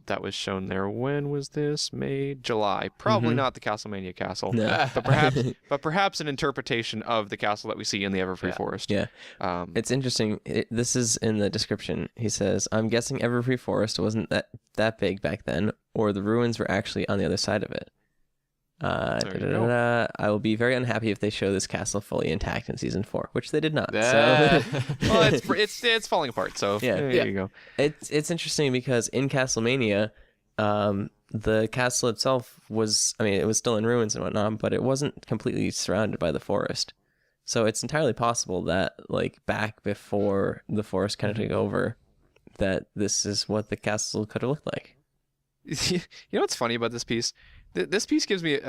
that was shown there. When was this made? July. Probably not the Castlemania castle, No. but perhaps an interpretation of the castle that we see in the Everfree Forest. Yeah. It's interesting. This is in the description. He says, I'm guessing Everfree Forest wasn't that big back then, or the ruins were actually on the other side of it. I will be very unhappy if they show this castle fully intact in season 4, which they did not. So. Well, it's falling apart. So there you go. It's interesting because in Castlemania, the castle itself was, I mean, it was still in ruins and whatnot, but it wasn't completely surrounded by the forest. So it's entirely possible that, like, back before the forest kind of took over, that this is what the castle could have looked like. You know what's funny about this piece? This piece gives me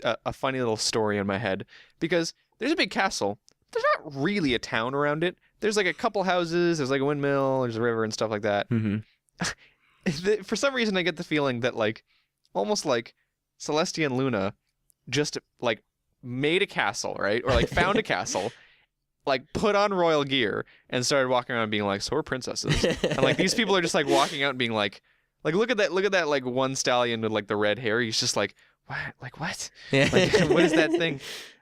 a funny little story in my head, because there's a big castle. There's not really a town around it. There's like a couple houses, there's like a windmill, there's a river and stuff like that. Mm-hmm. For some reason, I get the feeling that like, almost like Celestia and Luna just like made a castle, right? Or like found a castle, like put on royal gear and started walking around being like, so we're princesses. And like these people are just like walking out and being like look at that like one stallion with like the red hair. He's just like, what? Yeah. Like, what is that thing?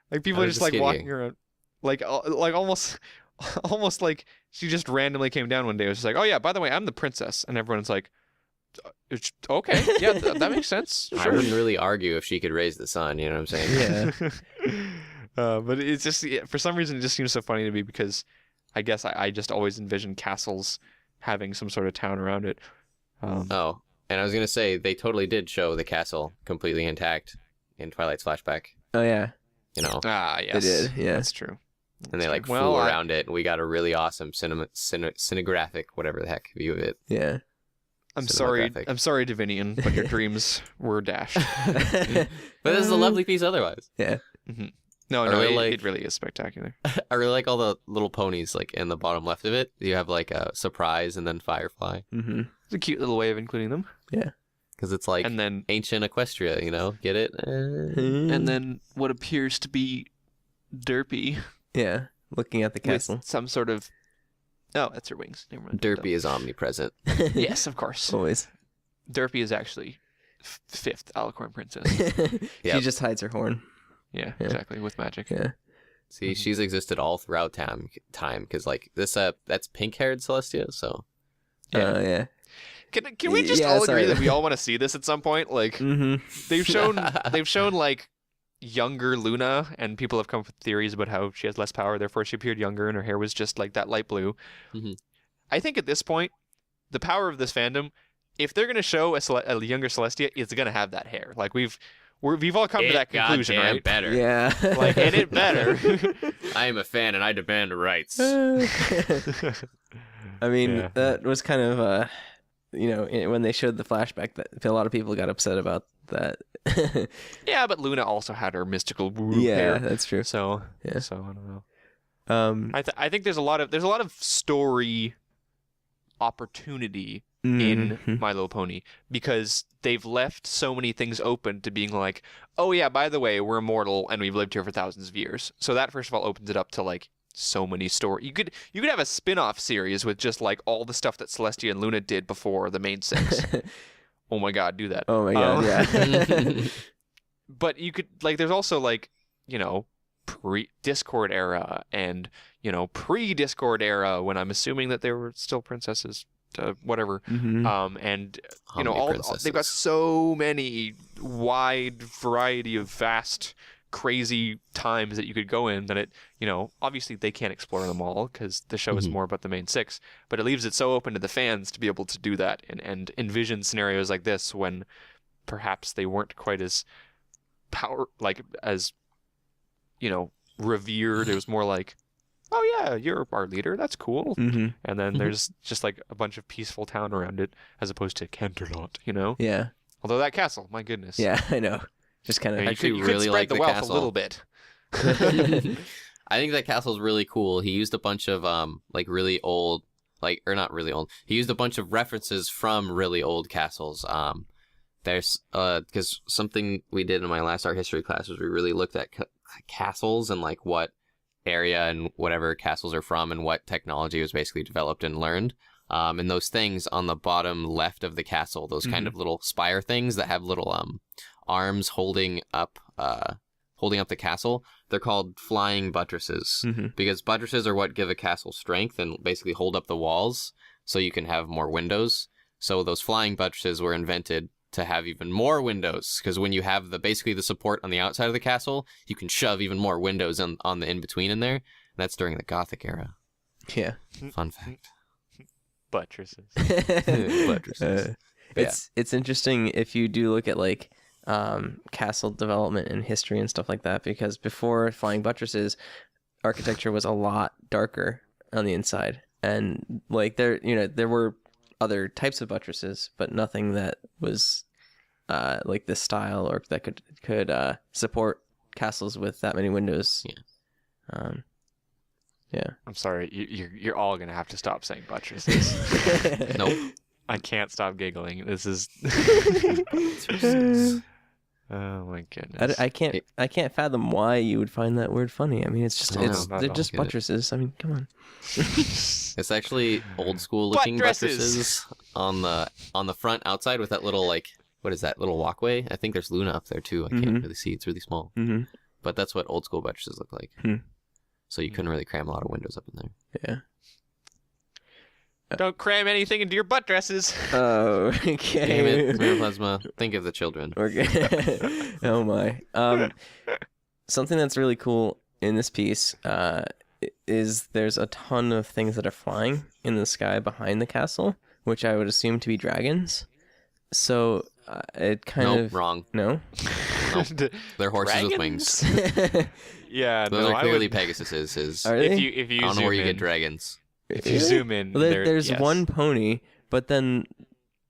Like people are just like skinny. walking around, like almost like she just randomly came down one day. It was just like, oh yeah, by the way, I'm the princess, and everyone's like, okay, yeah, that makes sense. I Sure. wouldn't really argue if she could raise the sun. You know what I'm saying? Yeah. But it's just for some reason it just seems so funny to me, because I guess I just always envisioned castles having some sort of town around it. Oh, and I was gonna say they totally did show the castle completely intact in Twilight's flashback. Oh, yeah. You know, Yes, They did, yeah. that's true. and they like flew around it, and we got a really awesome cinegraphic, whatever the heck, view of it. Yeah. I'm sorry, Cinematographic. Divinian, but your dreams were dashed. But this is a lovely piece otherwise. Yeah. Mm-hmm. No, I really like- it really is spectacular. I really like all the little ponies like in the bottom left of it. You have like a surprise and then Firefly, Mm-hmm. It's a cute little way of including them. Yeah. because it's like And then ancient Equestria, you know? Get it? and then what appears to be Derpy Yeah. Looking at the castle. with some sort of that's her wings. Never mind. Derpy is omnipresent. Yes, of course. Always. Derpy is actually fifth Alicorn princess. Yep. She just hides her horn. Yeah, Yeah. exactly, with magic. Yeah. See, she's existed all throughout time, because like this, that's pink-haired Celestia, so Yeah. Yeah. Can we just Yeah, all sorry. agree that we all want to see this at some point? Like Mm-hmm. they've shown like younger Luna, and people have come up with theories about how she has less power, therefore she appeared younger and her hair was just like that light blue. Mhm. I think at this point, the power of this fandom, if they're gonna show a younger Celestia, it's gonna have that hair. Like we've all come to that conclusion, goddamn right? better. Yeah. Like, and it better. I am a fan and I demand rights. I mean, Yeah. that was kind of, when they showed the flashback, that a lot of people got upset about that. Yeah, but Luna also had her mystical Yeah, hair. that's true. So Yeah. so I don't know. I I think there's a lot of story opportunity in My Little Pony, because they've left so many things open to being like, oh yeah, by the way, we're immortal and we've lived here for thousands of years. So that first of all opens it up to like so many stories. You could have a spin-off series with just like all the stuff that Celestia and Luna did before the main six. Oh my god, do that. Oh my god, yeah. But you could like, there's also like, pre-Discord era and pre-Discord era, when I'm assuming that they were still princesses, whatever. Mhm. And How many they've got princesses? so many wide variety of vast, crazy times that you could go in that it, obviously they can't explore them all because the show is Mhm. more about the main six, but it leaves it so open to the fans to be able to do that and envision scenarios like this when perhaps they weren't quite as revered. It was more like, oh yeah, you're our leader, that's cool. Mhm. And then Mhm. there's just like a bunch of peaceful town around it, as opposed to Canterlot, Yeah. Although that castle, my goodness. Yeah, I know. Just kind I mean, of. you actually could, really spread like the the wealth castle. a little bit. I think that castle's really cool. He used a bunch of like really old like, or not really old. He used a bunch of references from really old castles. There's because something we did in my last art history class was we really looked at castles and like what area and whatever castles are from and what technology was basically developed and learned. And those things on the bottom left of the castle, those kind of little spire things that have little arms holding up the castle, they're called flying buttresses because buttresses are what give a castle strength and basically hold up the walls so you can have more windows. So those flying buttresses were invented to have even more windows, because when you have basically the support on the outside of the castle, you can shove even more windows on the in-between in there. And that's during the Gothic era. Yeah. Fun fact. Buttresses. Buttresses. It's interesting if you do look at like castle development and history and stuff like that, because before flying buttresses, architecture was a lot darker on the inside, and like there were other types of buttresses, but nothing that was like this style or that could support castles with that many windows. Yeah. I'm sorry, you're all gonna have to stop saying buttresses. Nope. I can't stop giggling. This is. Oh my goodness. I can't fathom why you would find that word funny. I mean, it's just they're just buttresses. I mean, come on. It's actually old school looking buttresses on the front outside with that little like, what is that little walkway? I think there's Luna up there too. I can't really see. It's really small. But that's what old school buttresses look like. So you couldn't really cram a lot of windows up in there. Yeah. Don't cram anything into your butt dresses. Oh, okay. Damn it, Plasma. Think of the children. Okay. Oh my. Something that's really cool in this piece is there's a ton of things that are flying in the sky behind the castle, which I would assume to be dragons. So it kind of wrong. No. Nope. They're horses with Dragons? wings. Yeah, Those are clearly I would, Pegasus's. Are they? if you I don't know where you zoom get in, dragons. if you zoom in, Well, there's yes. one pony, but then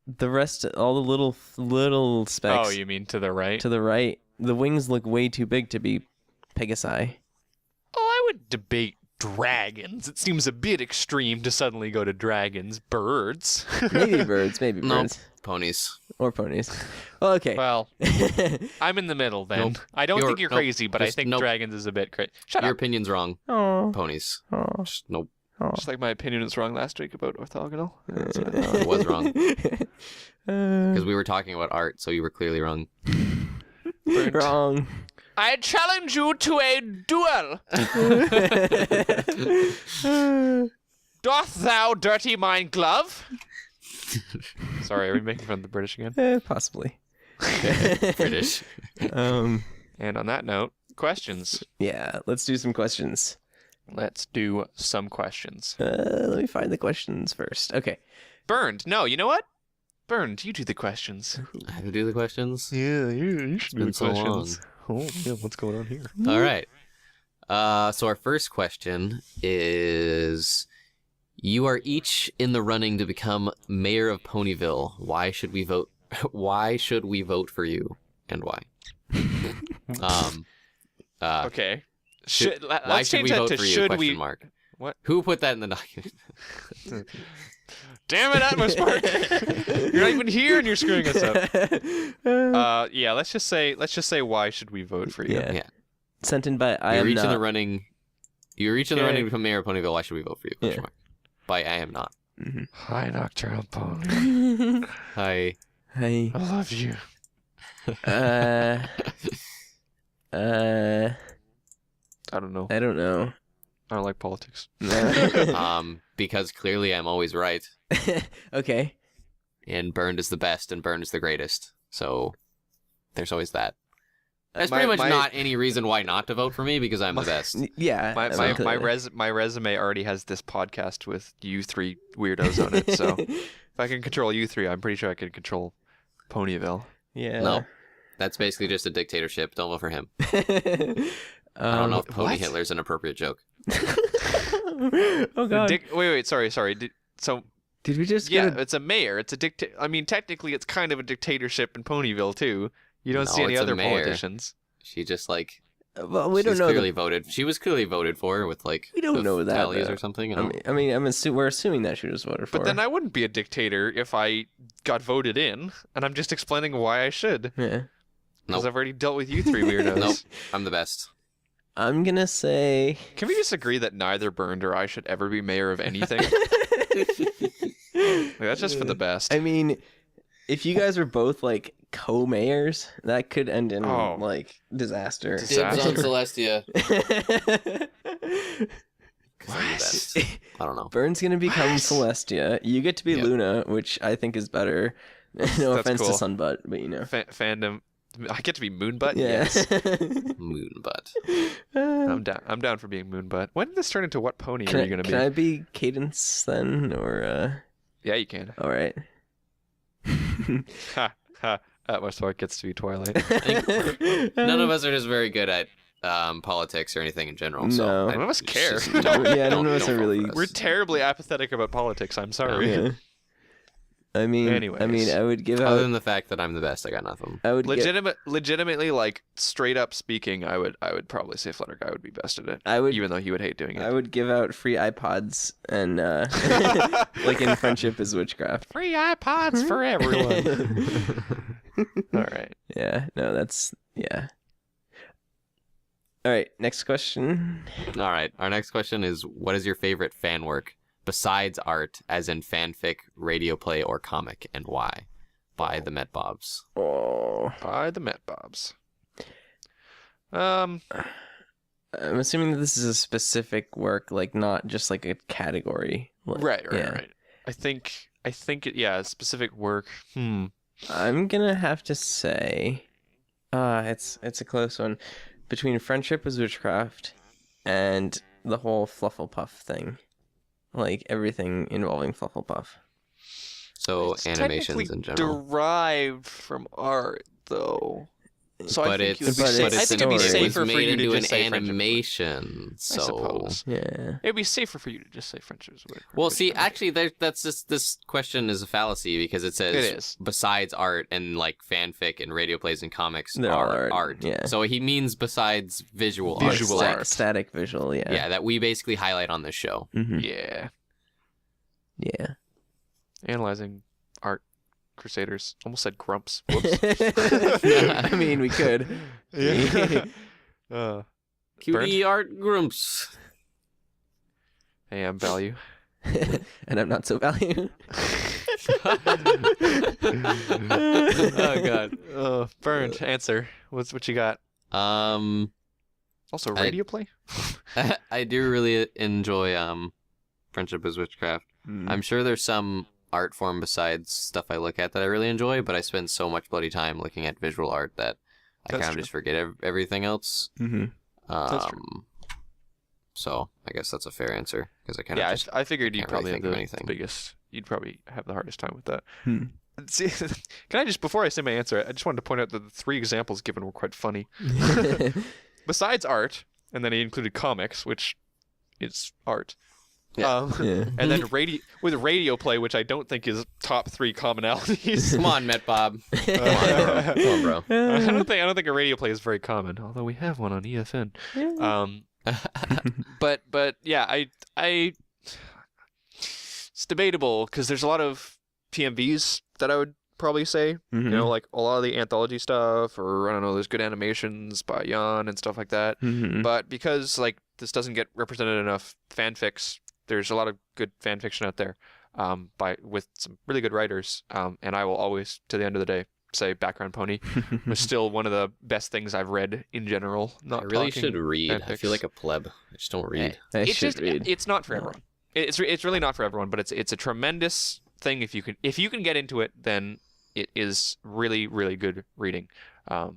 the rest, all the little specks Oh, you mean to the right? to the right, the wings look way too big to be Pegasi. Oh, I would debate dragons. It seems a bit extreme to suddenly go to dragons. Birds. Maybe birds, Nope. Ponies. or ponies. Well, okay. Well, I'm in the middle then. Nope. I don't think you're nope. crazy, but I Just think nope. dragons is a bit crazy. Shut Your up. opinion's wrong. Oh, Ponies. oh, Just nope. oh. Just like my opinion was wrong last week about orthogonal. That's what I No, thought. it was wrong. Uh, Because we were talking about art, so you were clearly wrong. Burnt. wrong. I challenge you to a duel. Doth thou dirty mine glove? Sorry, are we making fun of the British again? Possibly. British. And on that note, questions. Yeah, let's do some questions. Let's do some questions. Let me find the questions first. Okay. Burned. No, you know what? Burned, you do the questions. I have to do the questions? Yeah, you should do the questions. Oh, yeah, what's going on here? All right. So our first question is, you are each in the running to become mayor of Ponyville. Why should we vote? Why should we vote for you, and why? Okay. Why Let's should change we that vote to for you? should Question we? mark. What? Who put that in the document? Damn it, Atmospark! You're not even here and you're screwing us up. Yeah, let's just say why should we vote for you? Yeah. Yeah. Sent in by I You're am each in the not. running. You're each in the running to become mayor of Ponyville. Why should we vote for you? Question mark. By I am not. Hi, Nocturnal Pony. Hi. Hey. I love you. Uh. I don't know. I don't know. I don't like politics. Because clearly I'm always right, Okay. and Burned is the best, and Burned is the greatest. So there's always that. There's My- pretty much my- not any reason why not to vote for me because I'm the best. Yeah. My resume already has this podcast with you three weirdos on it. So if I can control you three, I'm pretty sure I can control Ponyville. Yeah. No, that's basically just a dictatorship. Don't vote for him. I don't Um, know if Pony what? Hitler's an appropriate joke. Oh god. Wait, sorry. So Did we just yeah, get a... it's a mayor. It's a I mean, technically, it's kind of a dictatorship in Ponyville too. You don't No, see any it's a other mayor. politicians. She just like Well, we don't She's know. Clearly voted. She was clearly voted for with like We don't the know that, tallies though. or something. We're assuming that she was voted for. But then I wouldn't be a dictator if I got voted in, and I'm just explaining why I should. Yeah. Because I've already dealt with you three weirdos. Nope, I'm the best. I'm gonna say. Can we just agree that neither Bernd or I should ever be mayor of anything? That's just for the best. I mean, if you guys were both like co-mayors, that could end in like disaster. Dibs on Celestia. What? I don't know. Bernd's gonna become What? Celestia. You get to be Luna, which I think is better. No That's offense cool. to Sunbutt, but you know. Fandom. I get to be Moonbutt? Yeah. Yes. Moonbutt. I'm down for being Moonbutt. When did this turn into what pony are you going to be? Can I be Cadence then, or? Yeah, you can. All right. Ha, ha. That much more gets to be Twilight. None of us are just very good at politics or anything in general. So No. None of us care. None of us are really. We're terribly apathetic about politics. I'm sorry. Yeah. I mean, Anyways. I would give Other out. than the fact that I'm the best, I got nothing. I would Legitimately, like straight up speaking, I would probably say Flutter Guy would be best at it. I would. Even though he would hate doing it. I would give out free iPods and like in Friendship is Witchcraft. Free iPods for everyone. All right. Yeah. No, that's yeah. All right. Next question. All right. Our next question is: what is your favorite fan work besides art, as in fanfic, radio play, or comic, and why? By the Met Bobs. Oh. By the Met Bobs. I'm assuming that this is a specific work, like not just like a category. Right. Yeah. Right. I think it. Yeah, specific work. I'm gonna have to say, it's a close one between Friendship is Witchcraft and the whole Flufflepuff thing, like everything involving Flufflepuff. So It's animations in general. derived from art, though. So But I think it's, you would be but safe. I it's think it'd be story. it was safer for made you into to an just say Friendship is animation. I So suppose. Yeah. It'd be safer for you to just say Friendship is Witchcraft. well, see, actually, that's just this question is a fallacy because it says It is. besides art and like fanfic and radio plays and comics They're all are art, yeah. So he means besides visual Visual art. art. Static visual. Yeah. Yeah, that we basically highlight on this show. Mm-hmm. Yeah. Yeah. Analyzing art crusaders. Almost said grumps. Whoops. I mean, we could. Yeah. Cutie Art Grumps. Hey, I'm value. And I'm not so value. Oh god. Burned. Answer. What you got? Also, I- radio play? I do really enjoy Friendship is Witchcraft. I'm sure there's some art form besides stuff I look at that I really enjoy, but I spend so much bloody time looking at visual art that I That's kind of true. just forget everything else. Mm-hmm. That's true. So I guess that's a fair answer because I kind Yeah, of just I figured you'd can't probably really have think of the anything. biggest. You'd probably have the hardest time with that. Hmm. See, can I just, before I say my answer, I just wanted to point out that the three examples given were quite funny. Besides art, and then he included comics, which is art. Yeah. Yeah. And then radio play, which I don't think is top three commonalities. Come on, Met Bob. Come on, bro. I don't think a radio play is very common, although we have one on EFN. But yeah, I it's debatable because there's a lot of PMVs that I would probably say. Mhm. You know, like a lot of the anthology stuff, or I don't know, there's good animations by Jan and stuff like that. Mhm. But because like this doesn't get represented enough fanfics, there's a lot of good fan fiction out there, with some really good writers. And I will always, to the end of the day, say Background Pony was still one of the best things I've read in general. Not I really talking should read. I fanfics. feel like a pleb. I just don't read. I It's should just read. it's not for everyone. It's really not for everyone, but it's a tremendous thing if you can get into it, then it is really, really good reading. But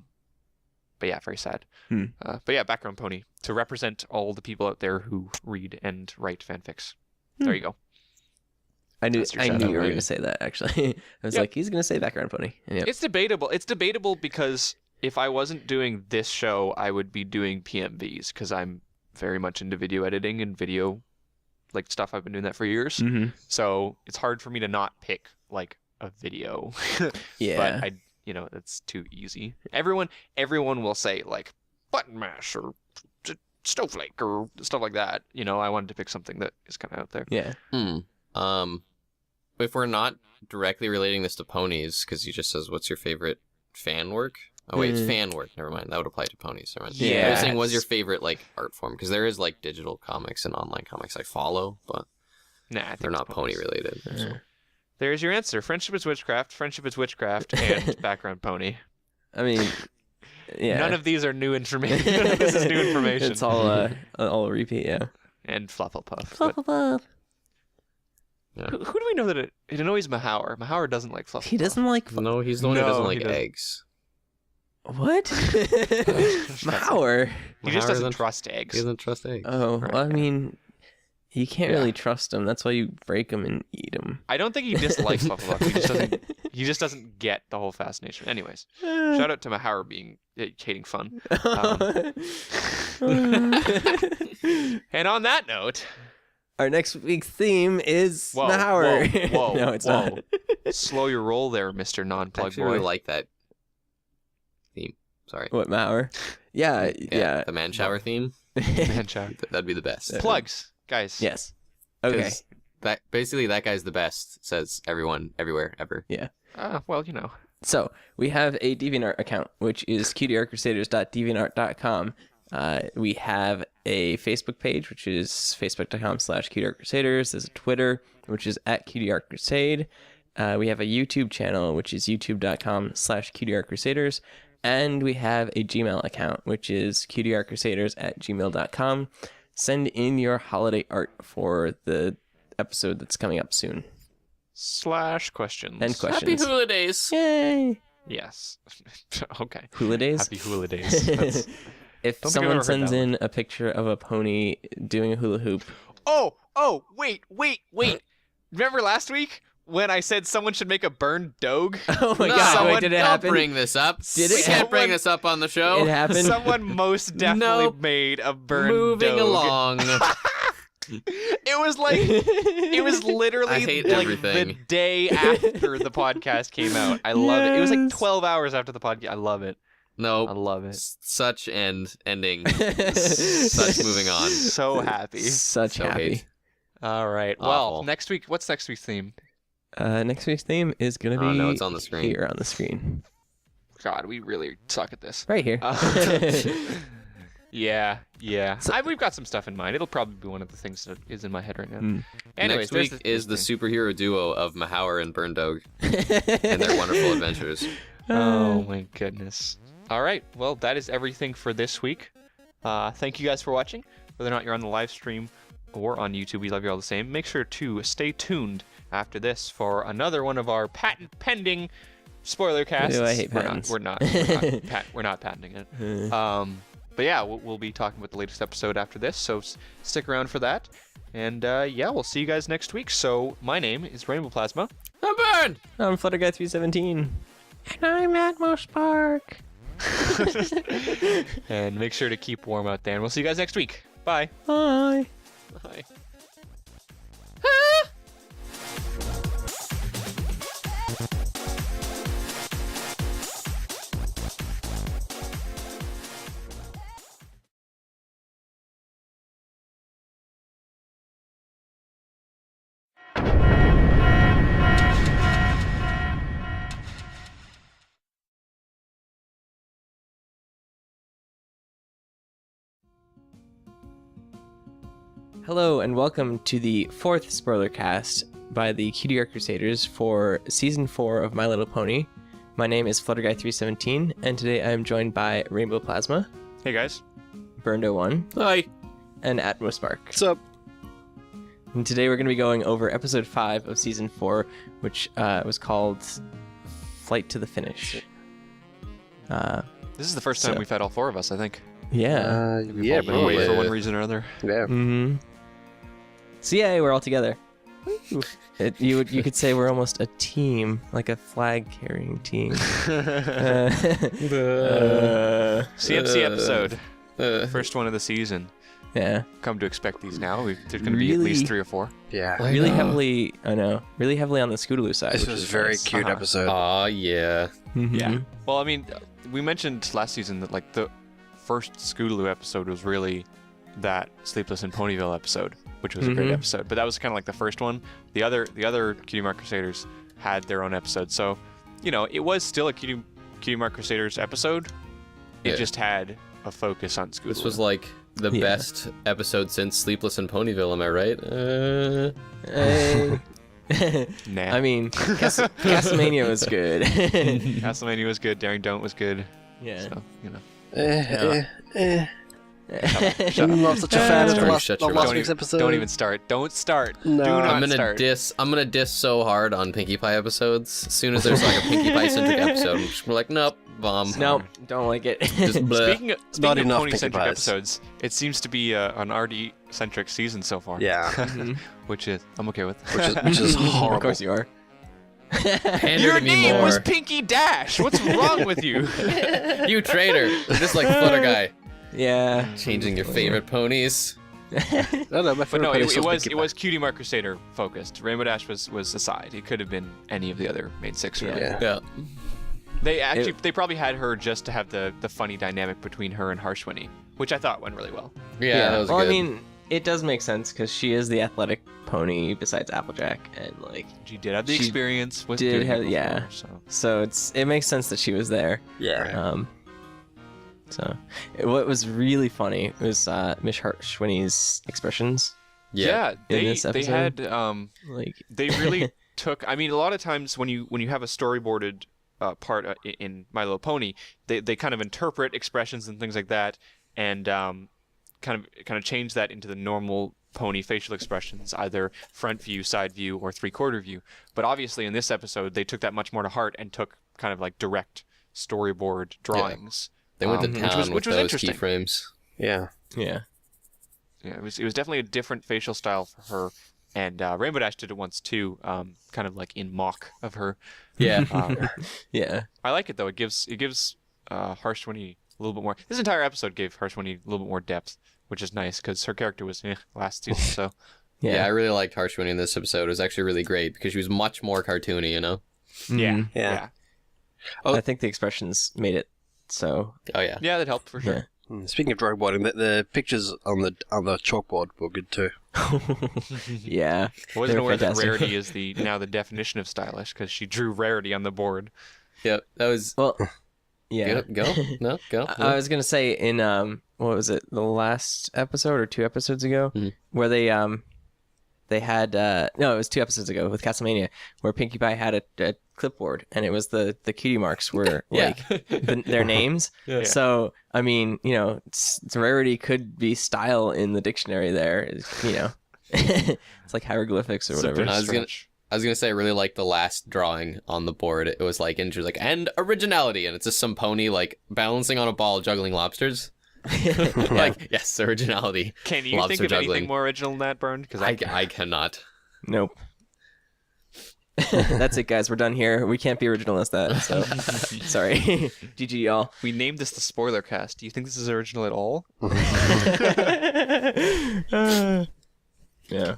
yeah, very sad. But yeah, Background Pony to represent all the people out there who read and write fanfics. There you go. I knew That's your you shout-out, were right? going to say that, actually. I was Yep. like, he's going to say Background Pony. And yep. It's debatable. It's debatable because if I wasn't doing this show, I would be doing PMVs because I'm very much into video editing and video like stuff. I've been doing that for years. Mm-hmm. So it's hard for me to not pick like a video. Yeah. But that's too easy. Everyone will say like button mash or snowflake or stuff like that. You know, I wanted to pick something that is kind of out there. Yeah. If we're not directly relating this to ponies, because he just says, "What's your favorite fan work?" Oh wait, it's fan work. Never mind. That would apply to ponies. Never mind. Yeah. I was saying, what's your favorite like art form? Because there is like digital comics and online comics I follow, but Nah, I think they're it's not pony ponies. related. Yeah. So. There's your answer. Friendship is witchcraft. Friendship is witchcraft, and background pony. I mean, yeah. None of these are new information. None of this is new information. It's all a repeat, yeah. And Flufflepuff. But Yeah. who do we know that it annoys Mahower? Mahower doesn't like Flufflepuff. He doesn't like No, he's the one who No, doesn't he like doesn't. eggs. what? Mauer. He just Mahower doesn't trust He eggs. doesn't trust eggs. Oh, Right. well, I mean, you can't Yeah. really trust him. That's why you break them and eat them. I don't think he dislikes Flufflepuff. He just doesn't get the whole fascination. Anyways, shout out to Mahower being hating fun. And on that note, Our next week's theme is Whoa, Mauer. whoa, No, it's whoa. not. slow your roll there, Mr. I Non-Plug actually Boy. really like that theme. Sorry. What, Mauer? Yeah, yeah. The man shower theme. Man child. That'd be the best. Plugs, guys. Yes. Okay. 'Cause that guy's the best, says everyone, everywhere, ever. Well, you know. So we have a DeviantArt account, which is cutieartcrusaders.deviantart.com. We have a Facebook page, which is facebook.com/cutieartcrusaders. There's a Twitter, which is @cutieartcrusade. We have a YouTube channel, which is youtube.com/cutieartcrusaders. And we have a Gmail account, which is cutieartcrusaders@gmail.com. Send in your holiday art for the episode that's coming up soon. /questions. And questions. Happy holidays. Yay! Yes. Okay. Hula days? Happy hula days. That's... If Don't think I've ever someone heard sends that in a picture of a pony doing a hula hoop, Oh, wait. Remember last week when I said someone should make a burned dog? oh my No, god, someone- wait, did it don't happen? bring this up. Did we it can't happen? bring this up on the show. It happened. Someone most definitely Nope. made a burned Moving dog. along. It was like it was literally I hate like the everything. day after the podcast came out. I love it. It was like Yes. 12 hours after the podcast. I love it. I Nope. love it. Such ending. Such moving on. So happy. Such So happy. hate. All right. Awful. Well, next week, what's next week's theme? Next week's theme is gonna be Oh, no, it's on the screen. here on the screen, God, we really suck at this. right here. Yeah. We've got some stuff in mind. It'll probably be one of the things that is in my head right now. Mm. Anyways, Next week is the superhero duo of Mahower and Burndog and their wonderful adventures. Oh my goodness. All right. Well, that is everything for this week. Thank you guys for watching. Whether or not you're on the live stream or on YouTube, we love you all the same. Make sure to stay tuned after this for another one of our patent pending spoiler casts. Ew, I hate patents. We're not patenting it. But yeah, we'll be talking about the latest episode after this, so stick around for that. And yeah, we'll see you guys next week. So my name is Rainbow Plasma. I'm burned! I'm Flutterguy317. And I'm Atmos Spark. And make sure to keep warm out there. And we'll see you guys next week. Bye. Bye. Bye. Hello and welcome to the 4th spoiler cast by the Cutie Art Crusaders for Season 4 of My Little Pony. My name is Flutterguy317, and today I am joined by Rainbow Plasma, Hey guys. Burndo1, Hi. and Atmos Spark. What's up? And today we're going to be going over Episode 5 of Season 4, which was called Flight to the Finish. This is the first time So- we've had all four of us, I think. Yeah. We've all been away for one reason or other. Yeah. Mm-hmm. So yeah, we're all together. You could say we're almost a team, like a flag-carrying team. CMC episode. First one of the season. Yeah. Come to expect these now. There's going to be at least Really? 3 or 4. Yeah. Really heavily, really heavily on the Scootaloo side. This which was is a very nice. cute Uh-huh. episode. Aw, yeah. Mhm. Yeah. Well, I mean, we mentioned last season that like the first Scootaloo episode was really that Sleepless in Ponyville episode, which was a great episode. But that was kind of like the first one. The other Cutie Mark Crusaders had their own episode. So, it was still a Cutie Mark Crusaders episode. It just had a focus on Scootaloo. This was like the best episode since Sleepless in Ponyville, am I right? Nah. I mean, Castlemania was good. Castlemania was good. Daring Don't was good. Yeah. So, I'm not such a fan of Shut your last mouth. week's episode. Don't even start. Don't start. No. Do not I'm start. gonna diss so hard on Pinkie Pie episodes. As soon as there's like a Pinkie Pie centric episode, we're like, nope, bomb. Nope, don't like it. Just bleh. Speaking Not of enough pony-centric Pinkie Pies. episodes, it seems to be an RD-centric season so far. Yeah. Which is I'm okay with. Which is horrible. Of course you are. Pander Your to me name more. was Pinky Dash. What's wrong with you? You traitor! Just like Flutter Guy, Yeah. changing your favorite ponies. No, my But favorite no, pony it was Pinkie it was Cutie Mark Crusader focused. Rainbow Dash was aside. It could have been any of the other main six. Really. Yeah. Yeah. They probably had her just to have the funny dynamic between her and Harshwinny, which I thought went really well. Yeah, that was well, good. I mean, it does make sense because she is the athletic pony besides Applejack, and like, She did have the She experience with did doing have- it before, yeah. So it makes sense that she was there. Yeah. What was really funny was Miss Harshwinny's expressions. yeah. in they this they episode. had Like, they really took. I mean, a lot of times when you have a storyboarded part in My Little Pony, they kind of interpret expressions and things like that, and kind of change that into the normal pony facial expressions, either front view, side view, or three-quarter view. But obviously, in this episode, they took that much more to heart and took kind of like direct storyboard drawings. They went to which town was with those interesting. keyframes. Yeah. yeah. Yeah, it was definitely a different facial style for her, and Rainbow Dash did it once too, kind of like in mock of her. Yeah. Yeah. I like it though. It gives Harshwinny a little bit more. This entire episode gave Harshwinny a little bit more depth, which is nice because her character was last season. So Yeah, I really liked Harshwinny in this episode. It was actually really great because she was much more cartoony, yeah, Yeah. Oh, I think the expressions made it so. Oh, yeah. yeah, that helped for sure. Speaking of drawboarding, the pictures on the chalkboard were good too. Yeah. I wasn't They were aware that fantastic. rarity is now the definition of stylish because she drew rarity on the board. Yep, that was... Well, yeah. Go? No? Go? I was gonna say in what was it, the last episode or 2 episodes ago, Mhm. where they had no, it was 2 episodes ago with Castlemania, where Pinkie Pie had a clipboard, and it was the cutie marks were Yeah. like their names. Yeah. So I mean, rarity could be style in the dictionary there. It's like hieroglyphics or It's a whatever. bit I was gonna- stretch. I was gonna say I really liked the last drawing on the board. It was like, and she was like, and originality, and it's just some pony like balancing on a ball juggling lobsters. Like, yes, originality. Can you Lobster think of juggling. anything more original than that, Bern? Because I cannot. Nope. That's it, guys. We're done here. We can't be original as that. So sorry. GG, y'all. we named this the spoiler cast. Do you think this is original at all? Yeah.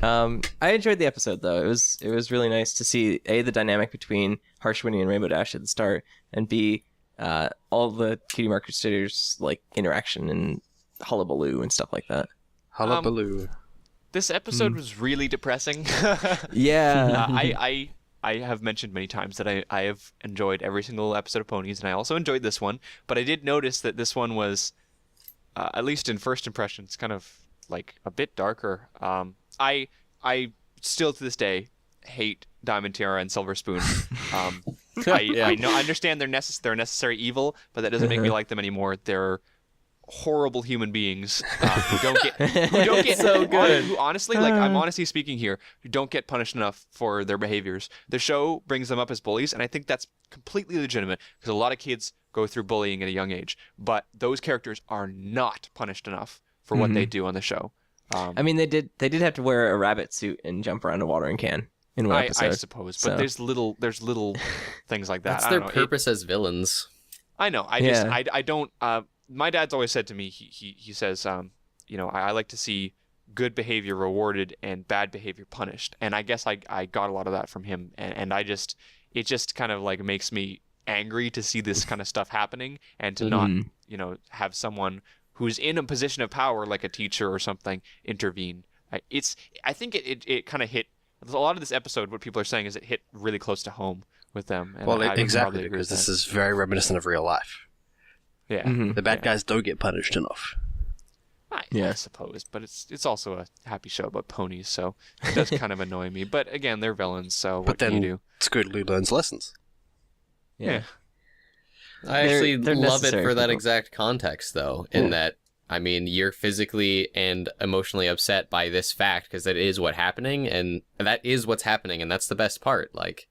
I enjoyed the episode though. It was really nice to see A, the dynamic between Harshwinny and Rainbow Dash at the start, and B, all the Cutie Mark Crusaders like interaction and hullabaloo and stuff like that. Hullabaloo. This episode was really depressing. Yeah. I have mentioned many times that I have enjoyed every single episode of Ponies, and I also enjoyed this one. But I did notice that this one was, at least in first impressions, kind of like a bit darker. I still to this day hate Diamond Tiara and Silver Spoon. I understand they're a necessary evil, but that doesn't make me like them anymore. They're horrible human beings who don't get So good. who honestly, like, I'm honestly speaking here, who don't get punished enough for their behaviors. The show brings them up as bullies, and I think that's completely legitimate because a lot of kids go through bullying at a young age, but those characters are not punished enough for what they do on the show. I mean, they did have to wear a rabbit suit and jump around a watering can in one episode. I suppose, but so. there's little things like that. That's I their don't know. purpose as villains. I know. I don't. My dad's always said to me, he says, I like to see good behavior rewarded and bad behavior punished. And I guess I got a lot of that from him. And it just kind of like makes me angry to see this kind of stuff happening and to not, have someone who's in a position of power, like a teacher or something, intervene. I think it kind of hit a lot of this episode. What people are saying is it hit really close to home with them. And Well, I would exactly, probably agree because with this that. is very reminiscent of real life. Yeah. Mhm. The bad guys don't get punished enough. I suppose, but it's also a happy show about ponies, so it does kind of annoy me. But again, they're villains, so what But can you then do? Scootaloo learns lessons. Yeah. I actually They're love it necessary for that people. exact context, though, in that, I mean, you're physically and emotionally upset by this fact because that is what's happening, and that's the best part. Like,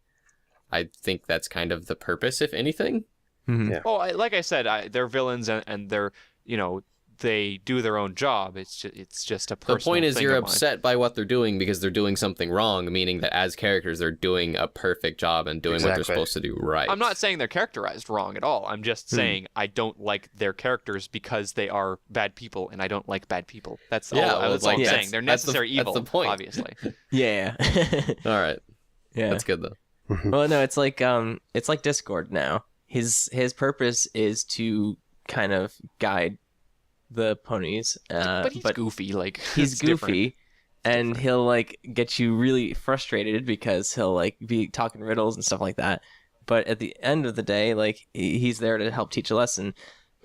I think that's kind of the purpose, if anything. Mhm. Yeah. Well, like I said, they're villains, and they're, they do their own job. It's just a The personal point is thing you're of mine. upset by what they're doing because they're doing something wrong, meaning that as characters they're doing a perfect job and doing what they're Exactly. supposed to do right. I'm not saying they're characterized wrong at all. I'm just saying I don't like their characters because they are bad people, and I don't like bad people. That's all. That's all I'm saying. They're necessary evil. That's the point. Obviously. Yeah. All right. Yeah. That's good, though. Well, no, it's like Discord now. His purpose is to kind of guide the ponies, but he's goofy. Like he's it's different. goofy, and he'll like get you really frustrated because he'll like be talking riddles and stuff like that. But at the end of the day, like he's there to help teach a lesson.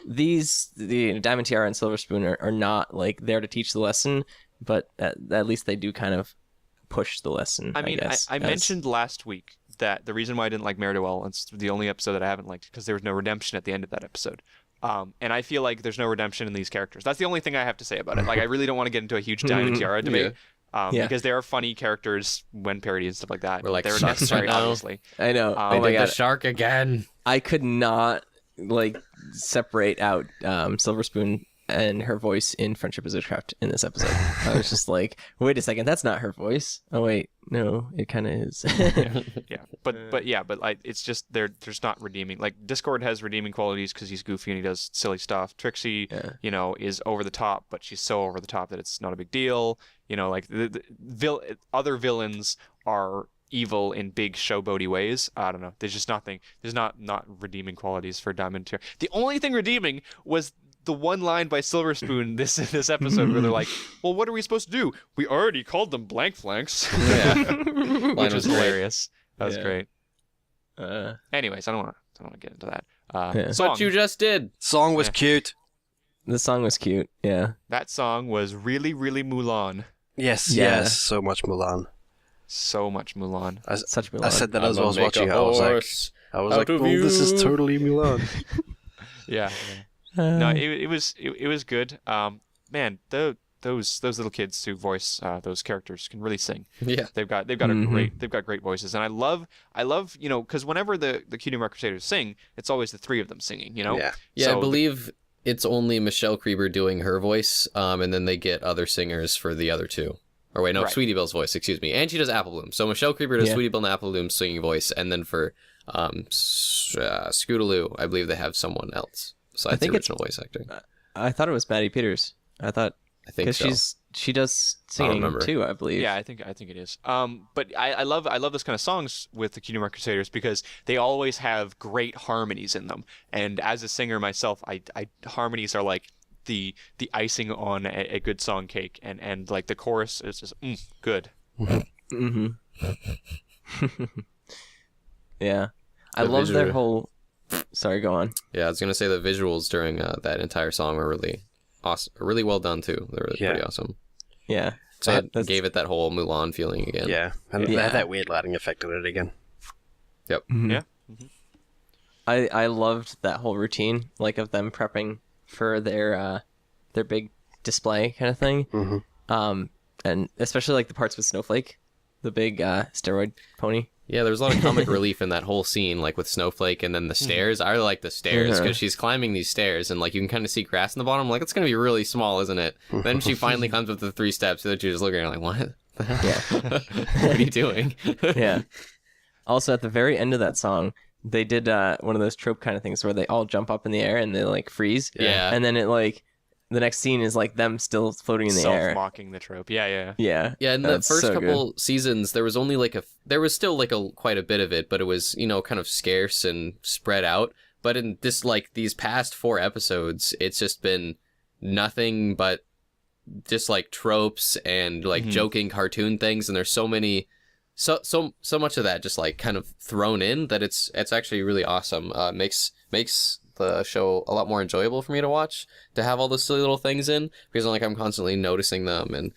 The Diamond Tiara and Silver Spoon are not like there to teach the lesson, but at least they do kind of push the lesson. I mean, guess, I mentioned last week that the reason why I didn't like Mare-de-Well, it's the only episode that I haven't liked, because there was no redemption at the end of that episode. And I feel like there's no redemption in these characters. That's the only thing I have to say about it. Like, I really don't want to get into a huge Diamond Tiara debate. Because they are funny characters when parodied and stuff like that. We're like they're sharks necessary, right now. obviously. I know. I Oh my Did god, the shark again. I could not like separate out Silver Spoon and her voice in Friendship is Witchcraft in this episode. I was just like, wait a second, that's not her voice. Oh wait, no, it kind of is. Yeah, but like it's just there's not redeeming. Like Discord has redeeming qualities because he's goofy and he does silly stuff. Trixie, is over the top, but she's so over the top that it's not a big deal. Like other villains are evil in big showboaty ways. I don't know. There's just nothing. There's not redeeming qualities for Diamond Tiara. The only thing redeeming was the one line by Silver Spoon this episode where they're like, well, what are we supposed to do? We already called them blank flanks. Yeah. Which was great. hilarious. That was Yeah. great. Anyways, I don't want to get into that. Yeah. Song. What you just did. Song was Yeah. cute. The song was cute. Yeah. That song was really, really Mulan. Yes, Yeah. yes, so much Mulan. So much Mulan. Such Mulan. I said that as I I'ma was make watching. a I was like, horse oh, out of this is you." totally Mulan. Yeah. No, it was good. Man, those little kids who voice those characters can really sing. Yeah. They've got great voices, and I love because whenever the Cutie Art Crusaders sing, it's always the three of them singing. Yeah. Yeah, So I believe it's only Michelle Creeber doing her voice, and then they get other singers for the other two. Or wait, no, Right. Sweetie Belle's voice, excuse me. And she does Apple Bloom. So Michelle Creeper does Yeah. Sweetie Belle and Apple Bloom's singing voice, and then for Scootaloo, I believe they have someone else besides think the it's- original voice actor. I thought it was Maddie Peters. I thought I think because so. she does singing remember. too. I believe. Yeah, I think it is. But I love this kind of songs with the Cutie Art Crusaders because they always have great harmonies in them. And as a singer myself, I harmonies are like the icing on a good song cake, and like the chorus is just good. Mm-hmm. Yeah. I The love their visual- whole. Sorry, go on. Yeah, I was gonna say the visuals during that entire song were really awesome, really well done too. They were pretty awesome. Yeah. So it That's- gave it that whole Mulan feeling again. Yeah, and they Yeah. had that weird lighting effect in it again. Mhm. Yeah. I loved that whole routine, like of them prepping for their big display kind of thing. Mm-hmm. And especially like the parts with Snowflake, the big steroid pony. Yeah, there was a lot of comic relief in that whole scene, like with Snowflake and then the stairs. I really like the stairs because she's climbing these stairs and like you can kind of see grass in the bottom. I'm like, it's gonna be really small, isn't it? Then she finally comes up the 3 steps, and then she's just looking at her like, what? Yeah. What are you doing? Yeah. Also, at the very end of that song, they did one of those trope kind of things where they all jump up in the air and they like freeze. Yeah. And then it like the next scene is like them still floating in the air. Self-mocking the trope. Yeah. Yeah. Yeah, in the That's first so couple seasons, there was only there was still quite a bit of it, but it was, kind of scarce and spread out. But in this, these past 4 episodes, it's just been nothing but just tropes and joking cartoon things. And there's so many, so much of that just kind of thrown in that it's actually really awesome. Makes the show a lot more enjoyable for me to watch, to have all those silly little things in, because I'm constantly noticing them and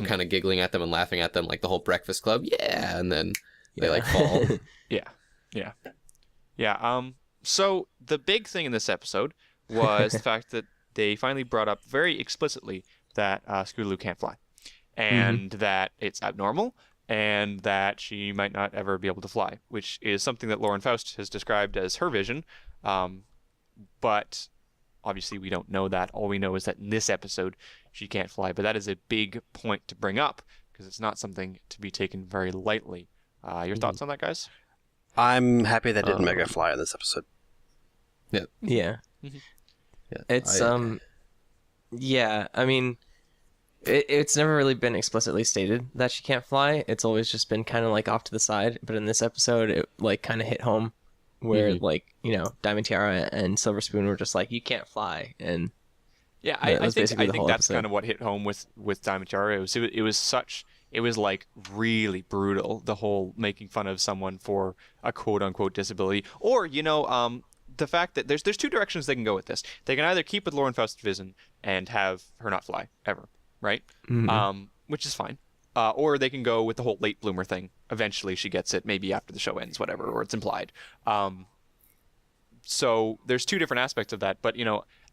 kind of giggling at them and laughing at them, like the whole Breakfast Club, and then they fall. So the big thing in this episode was the fact that they finally brought up very explicitly that Scootaloo can't fly, and that it's abnormal, and that she might not ever be able to fly, which is something that Lauren Faust has described as her vision. But obviously we don't know that. All we know is that in this episode she can't fly. But that is a big point to bring up because it's not something to be taken very lightly. Your thoughts on that, guys? I'm happy they didn't make her fly in this episode. Yeah. It's yeah. I mean, it's never really been explicitly stated that she can't fly. It's always just been kind of off to the side. But in this episode, it kind of hit home. Where Diamond Tiara and Silver Spoon were just you can't fly, and I think that's kind of what hit home with Diamond Tiara. It was really brutal, the whole making fun of someone for a quote unquote disability, or the fact that there's 2 directions they can go with this. They can either keep with Lauren Faust's vision and have her not fly ever, right? Which is fine. Or they can go with the whole late bloomer thing. Eventually she gets it, maybe after the show ends, whatever, or it's implied. So there's 2 different aspects of that. But,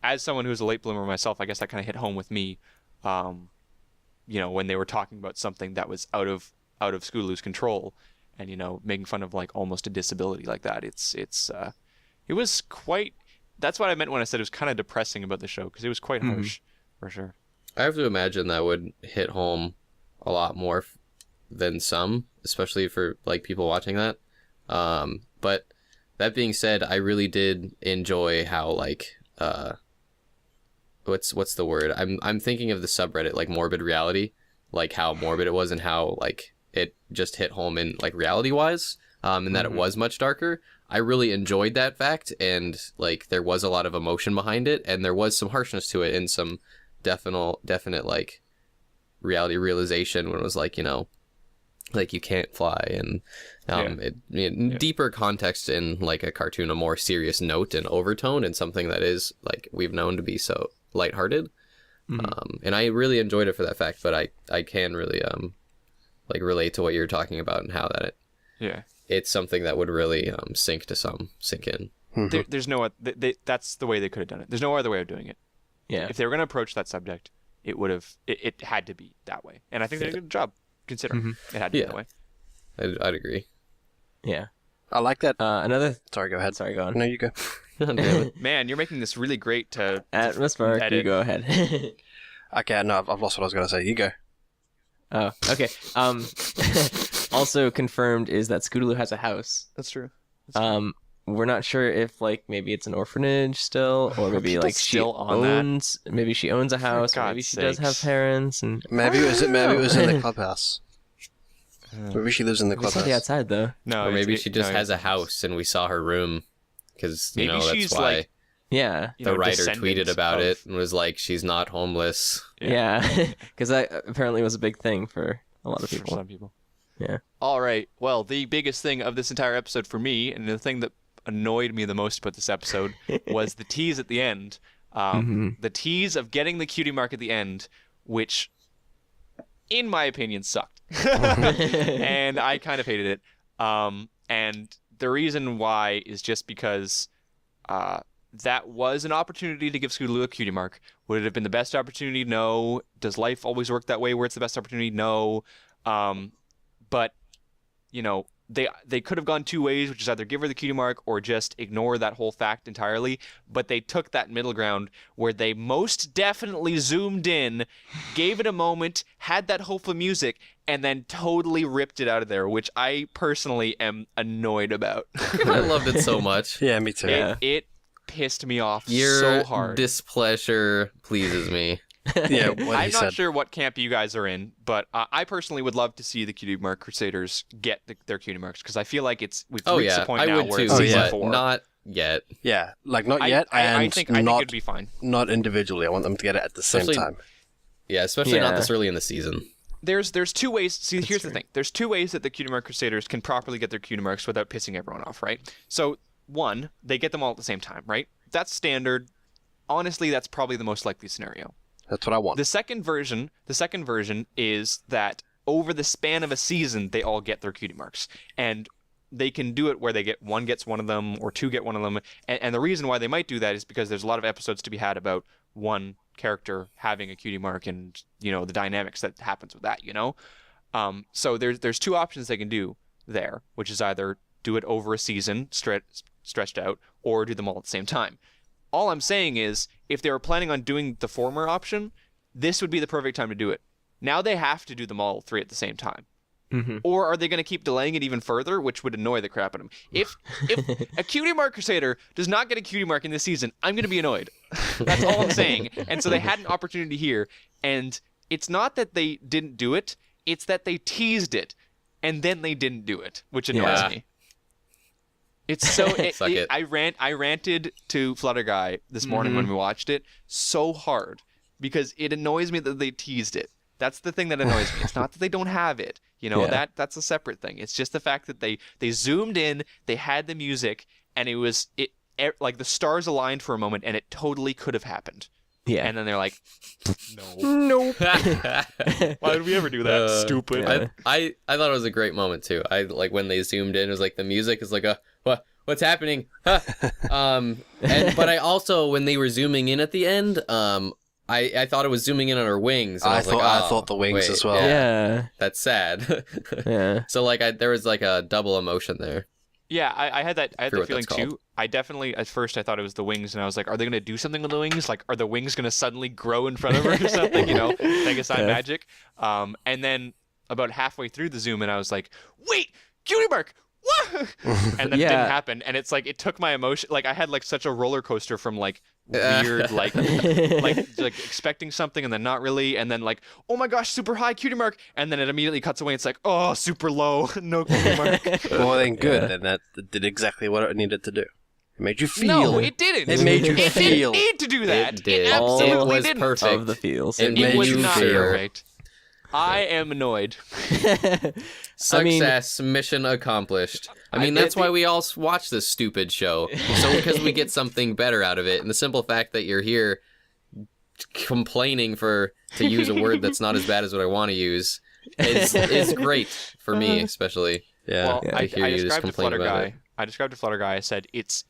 as someone who's a late bloomer myself, I guess that kind of hit home with me, when they were talking about something that was out of Scootaloo's control and, making fun of almost a disability like that. It was quite, that's what I meant when I said it was kind of depressing about the show, because it was quite harsh, for sure. I have to imagine that would hit home a lot more than some, especially for people watching that. But that being said, I really did enjoy how what's the word? I'm thinking of the subreddit Morbid Reality, how morbid it was and how it just hit home in reality wise, and that it was much darker. I really enjoyed that fact, and there was a lot of emotion behind it, and there was some harshness to it and some definite reality realization when it was you can't fly, and deeper context in a cartoon, a more serious note and overtone, and something that is we've known to be so lighthearted. And I really enjoyed it for that fact, but I can really relate to what you're talking about and how that it's something that would really sink in. There's no that's the way they could have done it. There's no other way of doing it. If they were going to approach that subject, it had to be that way, and I think they did a good job considering it had to be that way. I'd agree. Yeah, I like that. Sorry, go ahead. Sorry, go on. No, you go. Man, you're making this really great to Atmospheric. edit. You go ahead. Okay, no, I've lost what I was going to say. You go. Oh, okay. Also confirmed is that Scootaloo has a house. That's true. We're not sure if maybe it's an orphanage still, or maybe People she still on owns. Maybe she owns a house, or God's maybe she does have sakes. parents, and Maybe it was in the clubhouse. Maybe she lives in the we saw clubhouse. the outside though. No, Or maybe she just has a house and we saw her room, because Maybe that's she's, why Yeah, the writer descendant tweeted about of- it and was she's not homeless. yeah, because that apparently was a big thing for a lot of for people. some people. Yeah. All right. Well, the biggest thing of this entire episode for me, and the thing that annoyed me the most about this episode, was the tease at the end. The tease of getting the cutie mark at the end, which, in my opinion, sucked. And I kind of hated it. And the reason why is just because that was an opportunity to give Scootaloo a cutie mark. Would it have been the best opportunity? No. Does life always work that way where it's the best opportunity? No. But, they could have gone 2 ways, which is either give her the cutie mark or just ignore that whole fact entirely. But they took that middle ground where they most definitely zoomed in, gave it a moment, had that hopeful music, and then totally ripped it out of there, which I personally am annoyed about. I loved it so much. Yeah, me too. Yeah. It pissed me off Your so hard. displeasure pleases me. Yeah, what I'm he not said. sure what camp you guys are in, but I personally would love to see the Cutie Mark Crusaders get their Cutie Marks, because I feel like we've reached the point I now would where too, it's season but 4. not yet. Yeah, like not yet, and I think it'd be fine. not individually. I want them to get it at the same Especially- time. Yeah, especially not Yeah. this early in the season. There's 2 ways. See, here's the true. thing. There's 2 ways that the Cutie Mark Crusaders can properly get their Cutie Marks without pissing everyone off, right? So, 1, they get them all at the same time, right? That's standard. Honestly, that's probably the most likely scenario. That's what I want. The second version is that over the span of a season, they all get their Cutie Marks, and they can do it where one gets one of them, or 2 get one of them. And the reason why they might do that is because there's a lot of episodes to be had about one character having a Cutie Mark, and the dynamics that happens with that. So there's 2 options they can do there, which is either do it over a season, stretched out, or do them all at the same time. All I'm saying is, if they were planning on doing the former option, this would be the perfect time to do it. Now they have to do them all 3 at the same time. Mm-hmm. Or are they going to keep delaying it even further, which would annoy the crap out of them? If a Cutie Mark Crusader does not get a Cutie Mark in this season, I'm going to be annoyed. That's all I'm saying. And so they had an opportunity here, and it's not that they didn't do it, it's that they teased it, and then they didn't do it, which annoys me. It's so. Suck it. I ranted to Flutter Guy this morning when we watched it so hard because it annoys me that they teased it. That's the thing that annoys me. It's not that they don't have it. That's a separate thing. It's just the fact that they zoomed in, they had the music, and like the stars aligned for a moment, and it totally could have happened. Yeah. And then they're like, no. Nope. Why did we ever do that? Stupid. Yeah. I thought it was a great moment too. I like when they zoomed in. It was like the music is like what's happening? Huh. But I also, when they were zooming in at the end, I thought it was zooming in on her wings. And I thought the wings wait, as well. Yeah. That's sad. Yeah. So like there was like a double emotion there. Yeah, I had that. I had Forget that what feeling that's called. too. I definitely, at first, I thought it was the wings, and I was like, "Are they going to do something with the wings? Like, are the wings going to suddenly grow in front of her or something? Like a sign magic?" And then about halfway through the zoom, and I was like, "Wait, Cutie Mark! What?" And then it didn't happen, and it's like it took my emotion. Like I had like such a roller coaster from like weird like expecting something and then not really, and then like, oh my gosh, super high Cutie Mark, and then it immediately cuts away. It's like, oh, super low, no Cutie Mark. Well, then good. Then that did exactly what it needed to do. It made you feel. No, it didn't. It made you It feel. didn't need to do that. It did. Absolutely It was didn't. perfect. Of the feels. It It made was you not feel. perfect. I am annoyed. Success, mission accomplished. I mean, that's why we all watch this stupid show. So because we get something better out of it. And the simple fact that you're here complaining to use a word that's not as bad as what I want to use is great for me, especially. Yeah. Well, to I hear you just described to complain Flutter about Guy. it. I described to Flutter Guy. I said it's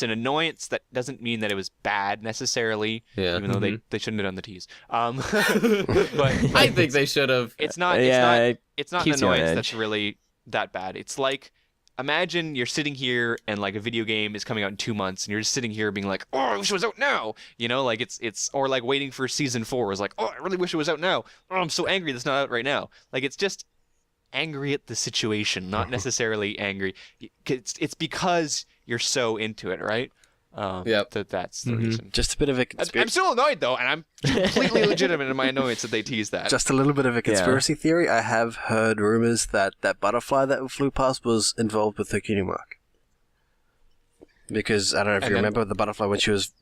an annoyance that doesn't mean that it was bad necessarily. Yeah. Even though they shouldn't have done the tease. But I think they should have. it's not. It's not an keeps you on annoyance edge. that's really that bad. It's like, imagine you're sitting here and like a video game is coming out in 2 months and you're just sitting here being like, oh, I wish it was out now. Like it's or like waiting for season 4 is like, oh, I really wish it was out now. Oh, I'm so angry that's not out right now. Like it's just angry at the situation, not necessarily angry. It's because you're so into it, right? Yep. That's the reason. Just a bit of a I'm conspiracy. still annoyed though, and I'm completely legitimate in my annoyance that they tease that. Just a little bit of a conspiracy theory. I have heard rumors that butterfly that flew past was involved with her Cutie Mark. Because I don't know if you remember the butterfly when she was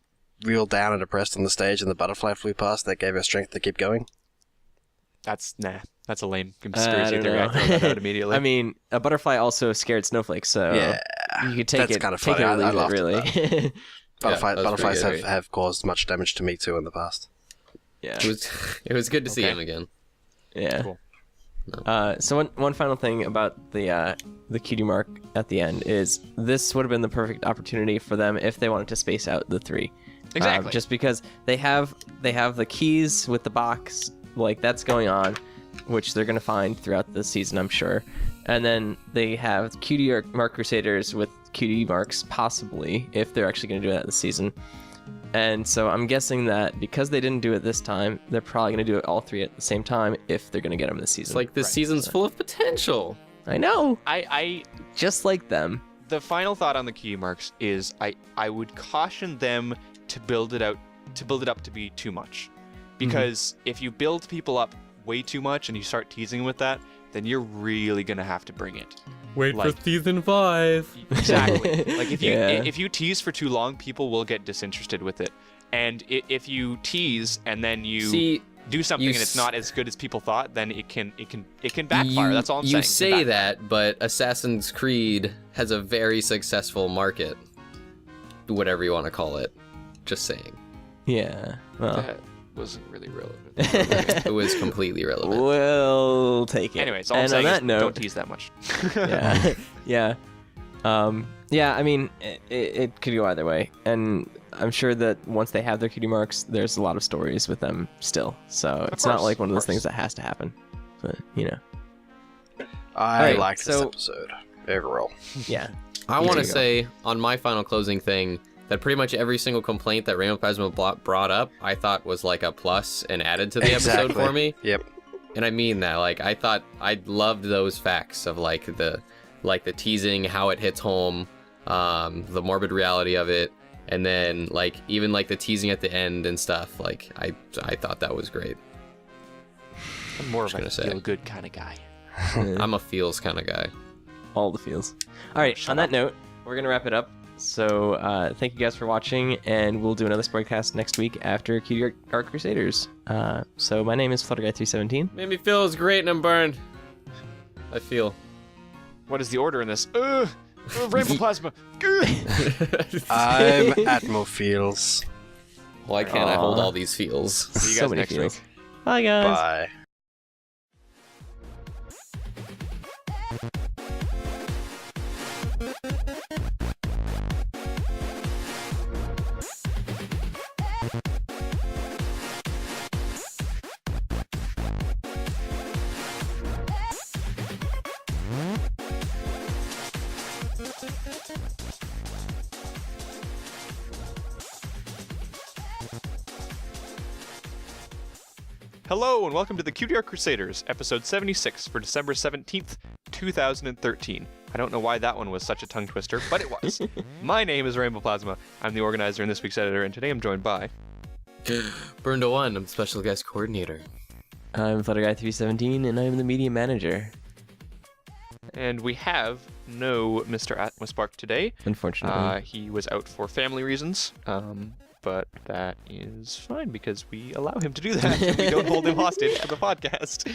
real down and depressed on the stage, and the butterfly flew past. That gave her strength to keep going. That's a lame conspiracy don't theory. know. I throw that out immediately. I mean, a butterfly also scared snowflakes, so Yeah, you could take that's it, kind of take funny. it or leave I it, laughed at really. Butterflies that was pretty have caused much damage to me too in the past. Yeah. It was good to see Okay. him again. Yeah. Cool. So one final thing about the Cutie Mark at the end is this would have been the perfect opportunity for them if they wanted to space out the 3. Exactly. Just because they have the keys with the box, like that's going on, which they're gonna find throughout the season, I'm sure. And then they have Cutie Mark Crusaders with Cutie Marks, possibly, if they're actually gonna do that this season. And so I'm guessing that because they didn't do it this time, they're probably going to do it all 3 at the same time if they're going to get them this season. It's like this season's full of potential. I know, I just like them. the final thought on the cutie marks is I would caution them to build it up to be too much, because if you build people up way too much and you start teasing them with that, then you're really gonna have to bring it. Wait Like- for season 5. Exactly. Like if you Yeah. if you tease for too long, people will get disinterested with it. And if you tease and then you See, do something you and it's not as good as people thought, then it can backfire. That's all I'm saying. You It can say backfire. that, but Assassin's Creed has a very successful market. Whatever you want to call it. Just saying. Yeah. Well, That wasn't really relevant. It was completely relevant. we'll take it. Anyways, all I'm and saying on is that note, don't tease that much. yeah, yeah. I mean, it could go either way, and I'm sure that once they have their cutie marks, there's a lot of stories with them still. So it's not course, like one of those of things course. that has to happen. But you know, I Alright, liked this so- episode overall. yeah. I There want to you go. say on my final closing thing that pretty much every single complaint that Rainbow Plasma brought up, I thought was like a plus and added to the episode Exactly. for me. Yep. And I mean that. Like, I thought I loved those facts of like the teasing, how it hits home, the morbid reality of it, and then like even like the teasing at the end and stuff. Like I thought that was great. I'm more of Just a gonna say. feel good kind of guy. I'm a feels kind of guy. All the feels. All right. Shut on up. that note, we're gonna wrap it up. So thank you guys for watching, and we'll do another spoilcast next week after Cutie Art Crusaders. So my name is FlutterGuy317. Made me feel as great and I'm burned. I feel. What is the order in this? Rainbow plasma. I'm Atmo Feels. Why can't I hold Aw. all these feels? See you So guys many next feels. week. Bye guys. Bye. Hello and welcome to the Cutie Art Crusaders, episode 76 for December 17th, 2013. I don't know why that one was such a tongue twister, but it was. My name is Rainbow Plasma. I'm the organizer and this week's editor, and today I'm joined by... Burn to 1. I'm the special guest coordinator. I'm FlutterGuy317, and I'm the media manager. And we have no Mr. Atmospark today. Unfortunately. He was out for family reasons, but that is fine because we allow him to do that. And we don't hold him hostage for the podcast.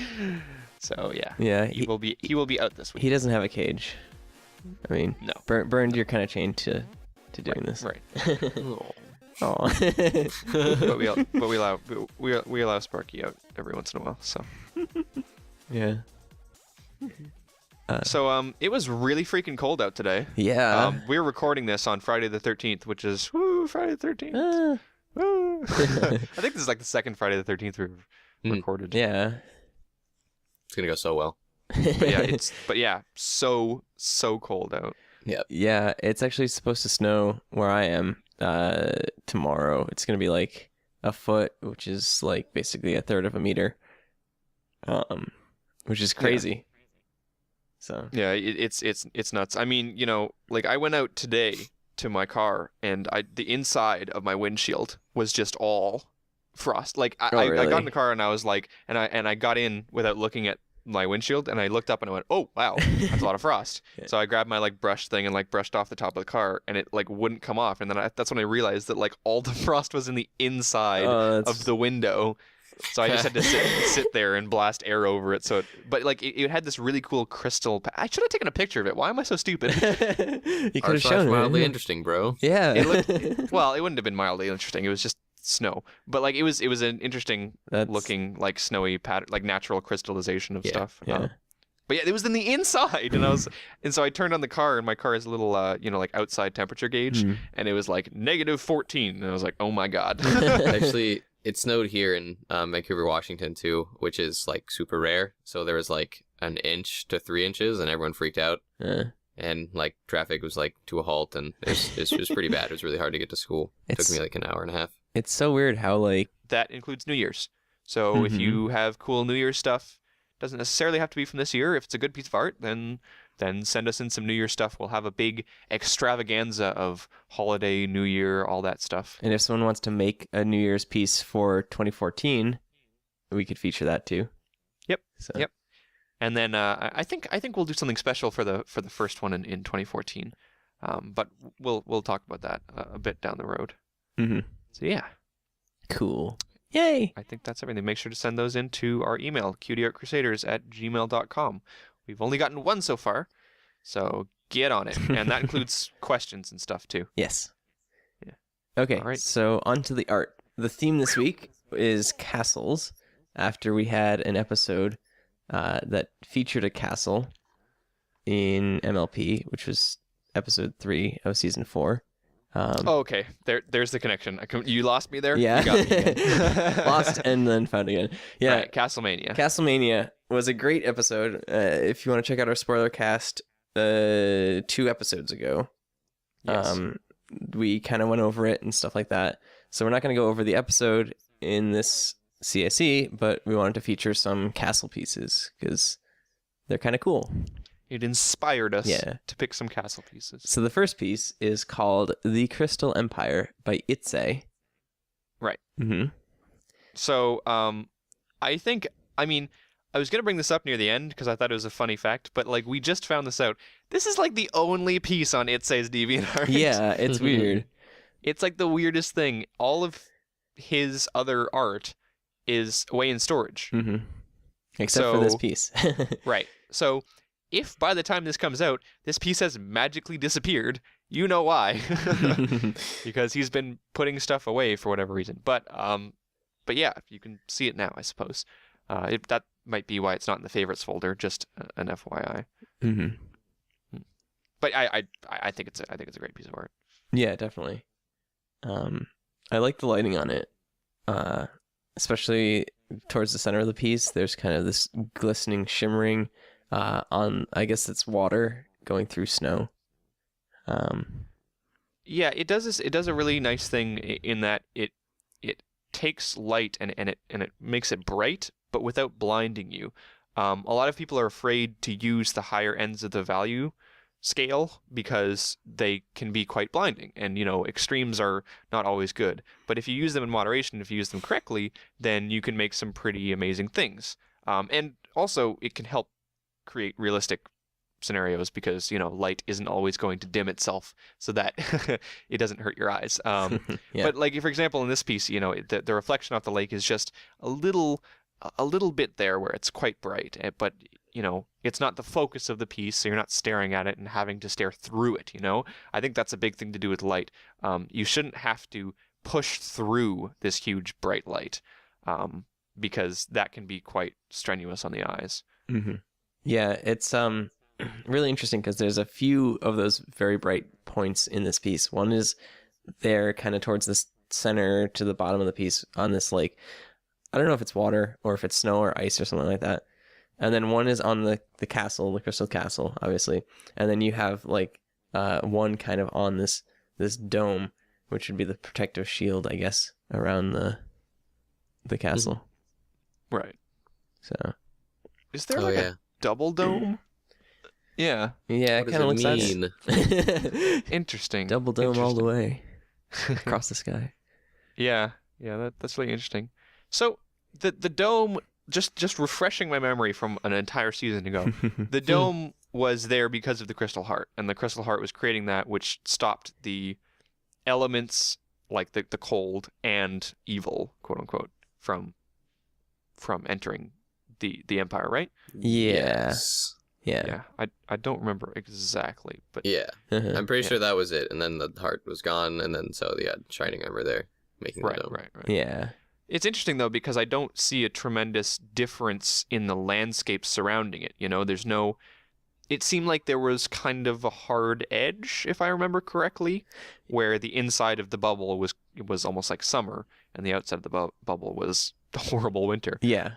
So yeah, yeah. he will be out this week. He doesn't have a cage. I mean, No. Burned, you're kind of chained to doing this. Right. Aw. but we allow Sparky out every once in a while. So yeah. so it was really freaking cold out today. Yeah. We're recording this on Friday the 13th, which is Friday the 13th. Ah. Woo. I think this is like the second Friday the 13th we've recorded. Yeah. It's gonna go so well. But yeah, so cold out. Yeah, it's actually supposed to snow where I am tomorrow. It's going to be like a foot, which is like basically a third of a meter, which is crazy. So Yeah, it's nuts. I mean, like I went out today to my car and the inside of my windshield was just all frost. Like I really? got in the car and I was like, and I got in without looking at my windshield and I looked up and I went, oh wow, that's a lot of frost. Yeah. So I grabbed my like brush thing and like brushed off the top of the car and it like wouldn't come off. And then that's when I realized that like all the frost was in the inside of the window. So I just had to sit there and blast air over it. But like it had this really cool crystal. I should have taken a picture of it. Why am I so stupid? you could have shown mildly me. interesting, bro. Yeah. Well, it wouldn't have been mildly interesting. It was just snow. But like it was an interesting That's- looking like snowy pattern, like natural crystallization of stuff. Yeah. But yeah, it was in the inside, and so I turned on the car, and my car has a little, like outside temperature gauge, and it was like -14, and I was like, oh my god. Actually, it snowed here in Vancouver, Washington too, which is like super rare. So there was like 1 inch to 3 inches, and everyone freaked out. And like traffic was like to a halt, and it was pretty bad. It was really hard to get to school. It took me like an hour and a half. It's so weird how like That includes New Year's. So if you have cool New Year's stuff, doesn't necessarily have to be from this year. If it's a good piece of art, then then send us in some New Year stuff. We'll have a big extravaganza of holiday, New Year, all that stuff. And if someone wants to make a New Year's piece for 2014, we could feature that too. Yep. So. Yep. And then I think we'll do something special for the first one in 2014. But we'll talk about that a bit down the road. Mm-hmm. So yeah. Cool. Yay! I think that's everything. Make sure to send those in to our email, cutieartcrusaders@gmail.com. We've only gotten one so far, so get on it. And that includes questions and stuff too. Yes. Yeah. Okay, All right. so on to the art. The theme this week is castles, after we had an episode that featured a castle in MLP, which was episode 3 of season 4. Oh, okay. There's the connection. You lost me there? Yeah. You got me again. Lost and then found again. Yeah. Right, Castlemania. Castlemania was a great episode. If you want to check out our spoiler cast 2 episodes ago, Yes. we kind of went over it and stuff like that. So we're not going to go over the episode in this CSE, but we wanted to feature some castle pieces because they're kind of cool. It inspired us Yeah. to pick some castle pieces. So the first piece is called The Crystal Empire by Itze. Right. Mm-hmm. So, I was going to bring this up near the end because I thought it was a funny fact, but like we just found this out. This is like the only piece on Itze's DeviantArt. Yeah, it's weird. It's like the weirdest thing. All of his other art is away in storage. Mm-hmm. Except for this So- piece. Right. So, if by the time this comes out, this piece has magically disappeared, you know why. Because he's been putting stuff away for whatever reason. But yeah, you can see it now, I suppose. That might be why it's not in the favorites folder. Just an FYI. Mm-hmm. But I think it's a great piece of art. Yeah, definitely. I like the lighting on it, especially towards the center of the piece. There's kind of this glistening, shimmering on, I guess it's water going through snow. Yeah, it does this. It does a really nice thing in that it takes light and it makes it bright, but without blinding you. A lot of people are afraid to use the higher ends of the value scale because they can be quite blinding, and extremes are not always good. But if you use them in moderation, if you use them correctly, then you can make some pretty amazing things. And also it can help create realistic scenarios because light isn't always going to dim itself so that it doesn't hurt your eyes. Yeah. But like, for example, in this piece, the reflection off the lake is just a little bit there where it's quite bright, but it's not the focus of the piece, so you're not staring at it and having to stare through it. I think that's a big thing to do with light. You shouldn't have to push through this huge bright light, because that can be quite strenuous on the eyes. Mm-hmm. Yeah, it's really interesting because there's a few of those very bright points in this piece. One is there kind of towards the center to the bottom of the piece on this lake. I don't know if it's water or if it's snow or ice or something like that. And then one is on the castle, the crystal castle, obviously. And then you have like one kind of on this dome, which would be the protective shield, I guess, around the castle. Right. So Is there a double dome? Yeah. yeah, What it kind of does looks it mean? nice. Interesting. Double dome all the way across the sky. Yeah, that's really interesting. So the dome, just refreshing my memory from an entire season ago, the dome was there because of the Crystal Heart, and the Crystal Heart was creating that, which stopped the elements like the cold and evil, quote unquote, from entering the Empire, right? Yeah. Yes. Yeah. I don't remember exactly, but Yeah. Uh-huh. I'm pretty Yeah. sure that was it. And then the heart was gone. And then so they had Shining Armor there making the dome. right. Yeah. It's interesting though because I don't see a tremendous difference in the landscape surrounding it. There's no. It seemed like there was kind of a hard edge, if I remember correctly, where the inside of the bubble was almost like summer, and the outside of the bubble was the horrible winter. Yeah.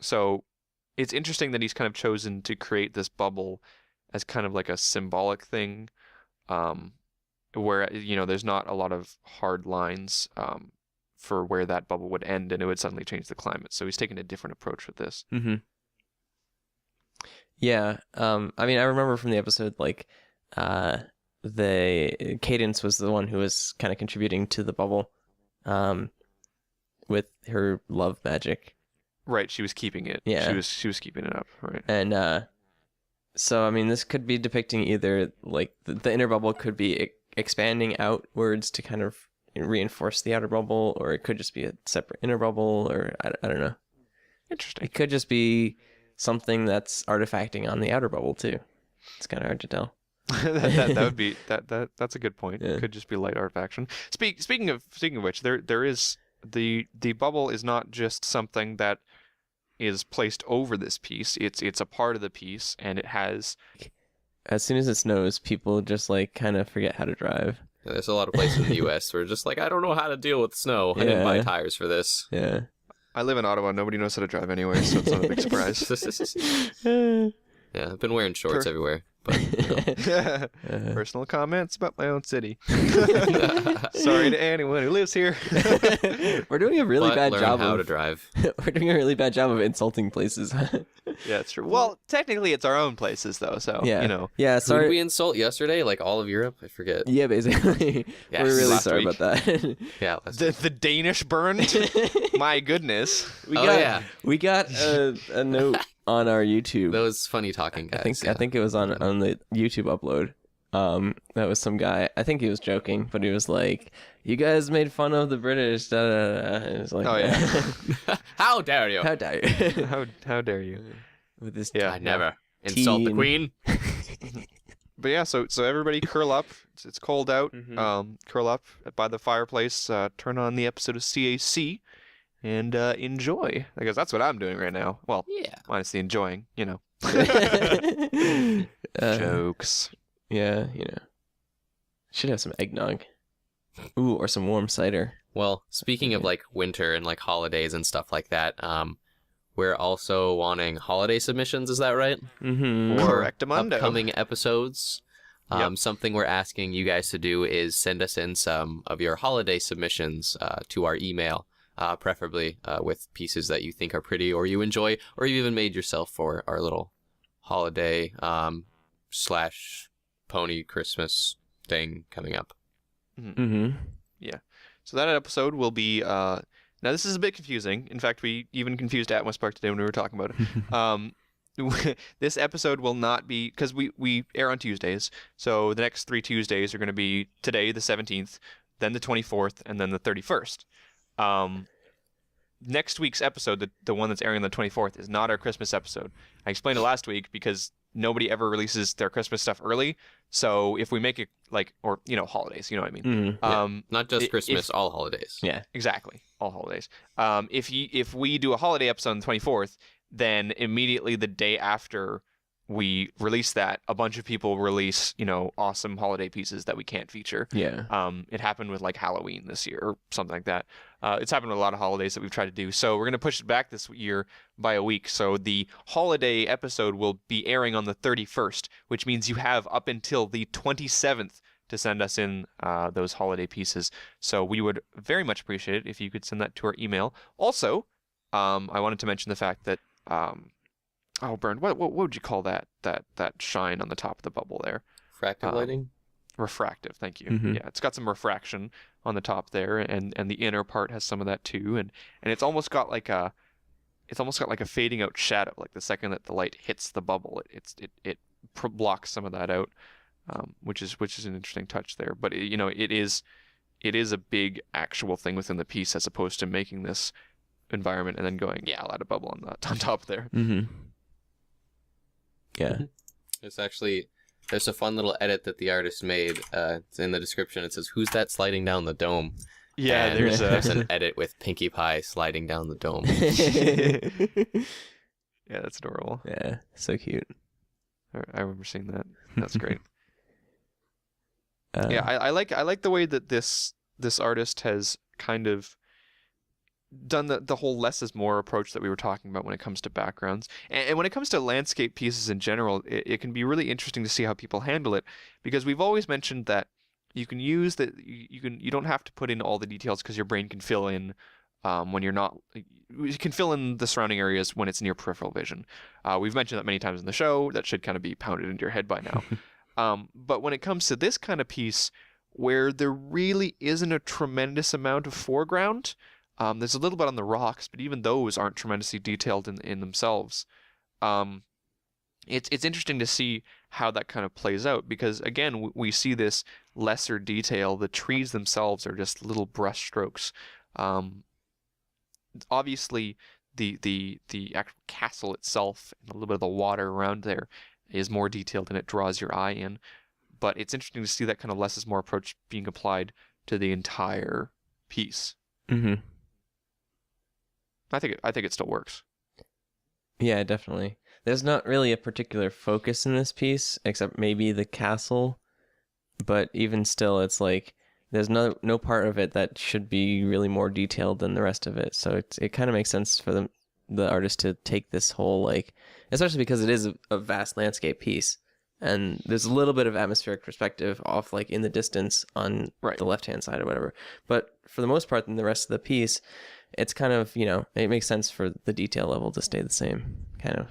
So it's interesting that he's kind of chosen to create this bubble as kind of like a symbolic thing, where there's not a lot of hard lines for where that bubble would end, and it would suddenly change the climate. So he's taken a different approach with this. Mm-hmm. Yeah. I mean, I remember from the episode, like, the Cadence was the one who was kind of contributing to the bubble, with her love magic. Right, she was keeping it. Yeah. She was keeping it up, right. And so I mean, this could be depicting either like the inner bubble could be expanding outwards to kind of reinforce the outer bubble, or it could just be a separate inner bubble, or I don't know. Interesting. It could just be something that's artifacting on the outer bubble too. It's kind of hard to tell. that would be that's a good point. Yeah. It could just be light artifaction. Speaking of which, there is the bubble is not just something that is placed over this piece. It's a part of the piece, and it has. As soon as it snows, people just like kind of forget how to drive. Yeah, there's a lot of places in the U.S. where just like, I don't know how to deal with snow. I didn't buy tires for this. Yeah. I live in Ottawa. Nobody knows how to drive anyway, so it's not a big surprise. Yeah, I've been wearing shorts everywhere. But, you know. Personal comments about my own city. Sorry to anyone who lives here. We're doing a really bad learn job how of to drive. We're doing a really bad job of insulting places. Yeah, it's true. Well, technically, it's our own places, though. So Yeah. you know. Yeah. Who Sorry. did we insult yesterday? Like all of Europe? I forget. Yeah, basically. Yes. We're really Last sorry week. about that. Yeah. The Danish burned. My goodness. we Oh, got yeah. we got a note on our YouTube. Those funny talking guys. I think it was on the YouTube upload. That was some guy. I think he was joking, but he was like, "You guys made fun of the British." Da, da, da. And it was like, Oh, yeah. How dare you? How dare you? How dare you? With this, Yeah. I never insult the Teen. queen. But yeah, so everybody curl up. It's cold out. Mhm. Curl up by the fireplace. Turn on the episode of CAC, and enjoy. Because that's what I'm doing right now. Well, Yeah. minus the enjoying, you know. Uh, Jokes. yeah, you know, should have some eggnog. Ooh, or some warm cider. Well, speaking of like winter and like holidays and stuff like that, we're also wanting holiday submissions. Is that right? Mm-hmm. For Correctamundo. upcoming episodes. Yep. Something we're asking you guys to do is send us in some of your holiday submissions to our email, preferably with pieces that you think are pretty or you enjoy, or you even made yourself for our little holiday / pony Christmas thing coming up. Mm-hmm. So that episode will be. Now this is a bit confusing. In fact, we even confused Atmos Park today when we were talking about it. This episode will not be because we air on Tuesdays. So the next 3 Tuesdays are going to be today, the 17th, then the 24th, and then the 31st. Next week's episode, the one that's airing on the 24th, is not our Christmas episode. I explained it last week because nobody ever releases their Christmas stuff early. So if we make it like, or you know, holidays, you know what I mean. Mm-hmm. Not just if- Christmas, all holidays. Yeah. Exactly, all holidays. If we do a holiday episode on the 24th, then immediately the day after we release that, a bunch of people release, you know, awesome holiday pieces that we can't feature. Yeah. It happened with like Halloween this year or something like that. It's happened with a lot of holidays that we've tried to do. So we're going to push it back this year by a week. So the holiday episode will be airing on the 31st, which means you have up until the 27th to send us in those holiday pieces. So we would very much appreciate it if you could send that to our email. Also, I wanted to mention the fact that oh, Bernd, what would you call that shine on the top of the bubble there? Fractive lighting? Refractive, thank you. Mhm. Yeah, it's got some refraction on the top there, and the inner part has some of that too, and it's almost got like a fading out shadow. Like the second that the light hits the bubble, it blocks some of that out, which is an interesting touch there. But it is a big actual thing within the piece as opposed to making this environment and then going, yeah, I'll add a bubble on top there. Mm-hmm. Yeah. There's a fun little edit that the artist made. It's in the description. It says, "Who's that sliding down the dome?" Yeah, And there's an edit with Pinkie Pie sliding down the dome. yeah, that's adorable. Yeah. So cute. I remember seeing that. That's great. Uh, Yeah, I like the way that this artist has kind of done the whole less is more approach that we were talking about when it comes to backgrounds, and when it comes to landscape pieces in general, it can be really interesting to see how people handle it, because we've always mentioned that you can use that you don't have to put in all the details because your brain can fill in when you're not. You can fill in the surrounding areas when it's near peripheral vision. We've mentioned that many times in the show. That should kind of be pounded into your head by now. But when it comes to this kind of piece, where there really isn't a tremendous amount of foreground, there's a little bit on the rocks, but even those aren't tremendously detailed in themselves. It's interesting to see how that kind of plays out, because again, we see this lesser detail. The trees themselves are just little brush strokes. Obviously, the actual castle itself and a little bit of the water around there is more detailed and it draws your eye in. But it's interesting to see that kind of less is more approach being applied to the entire piece. Mm-hmm. I think it still works. Yeah, definitely. There's not really a particular focus in this piece, except maybe the castle. But even still, it's like there's no part of it that should be really more detailed than the rest of it. So it kind of makes sense for the artist to take this whole, like, especially because it is a vast landscape piece. And there's a little bit of atmospheric perspective off, like, in the distance on the left-hand side or whatever. But for the most part, in the rest of the piece, it's kind of, it makes sense for the detail level to stay the same, kind of.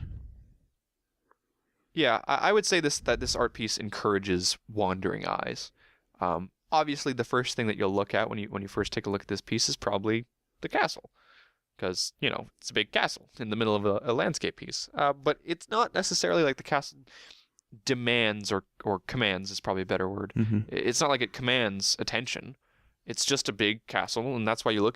Yeah, I would say that this art piece encourages wandering eyes. Obviously, the first thing that you'll look at when you first take a look at this piece is probably the castle, because it's a big castle in the middle of a landscape piece. But it's not necessarily like the castle demands or commands is probably a better word. Mm-hmm. It's not like it commands attention. It's just a big castle, and that's why you look at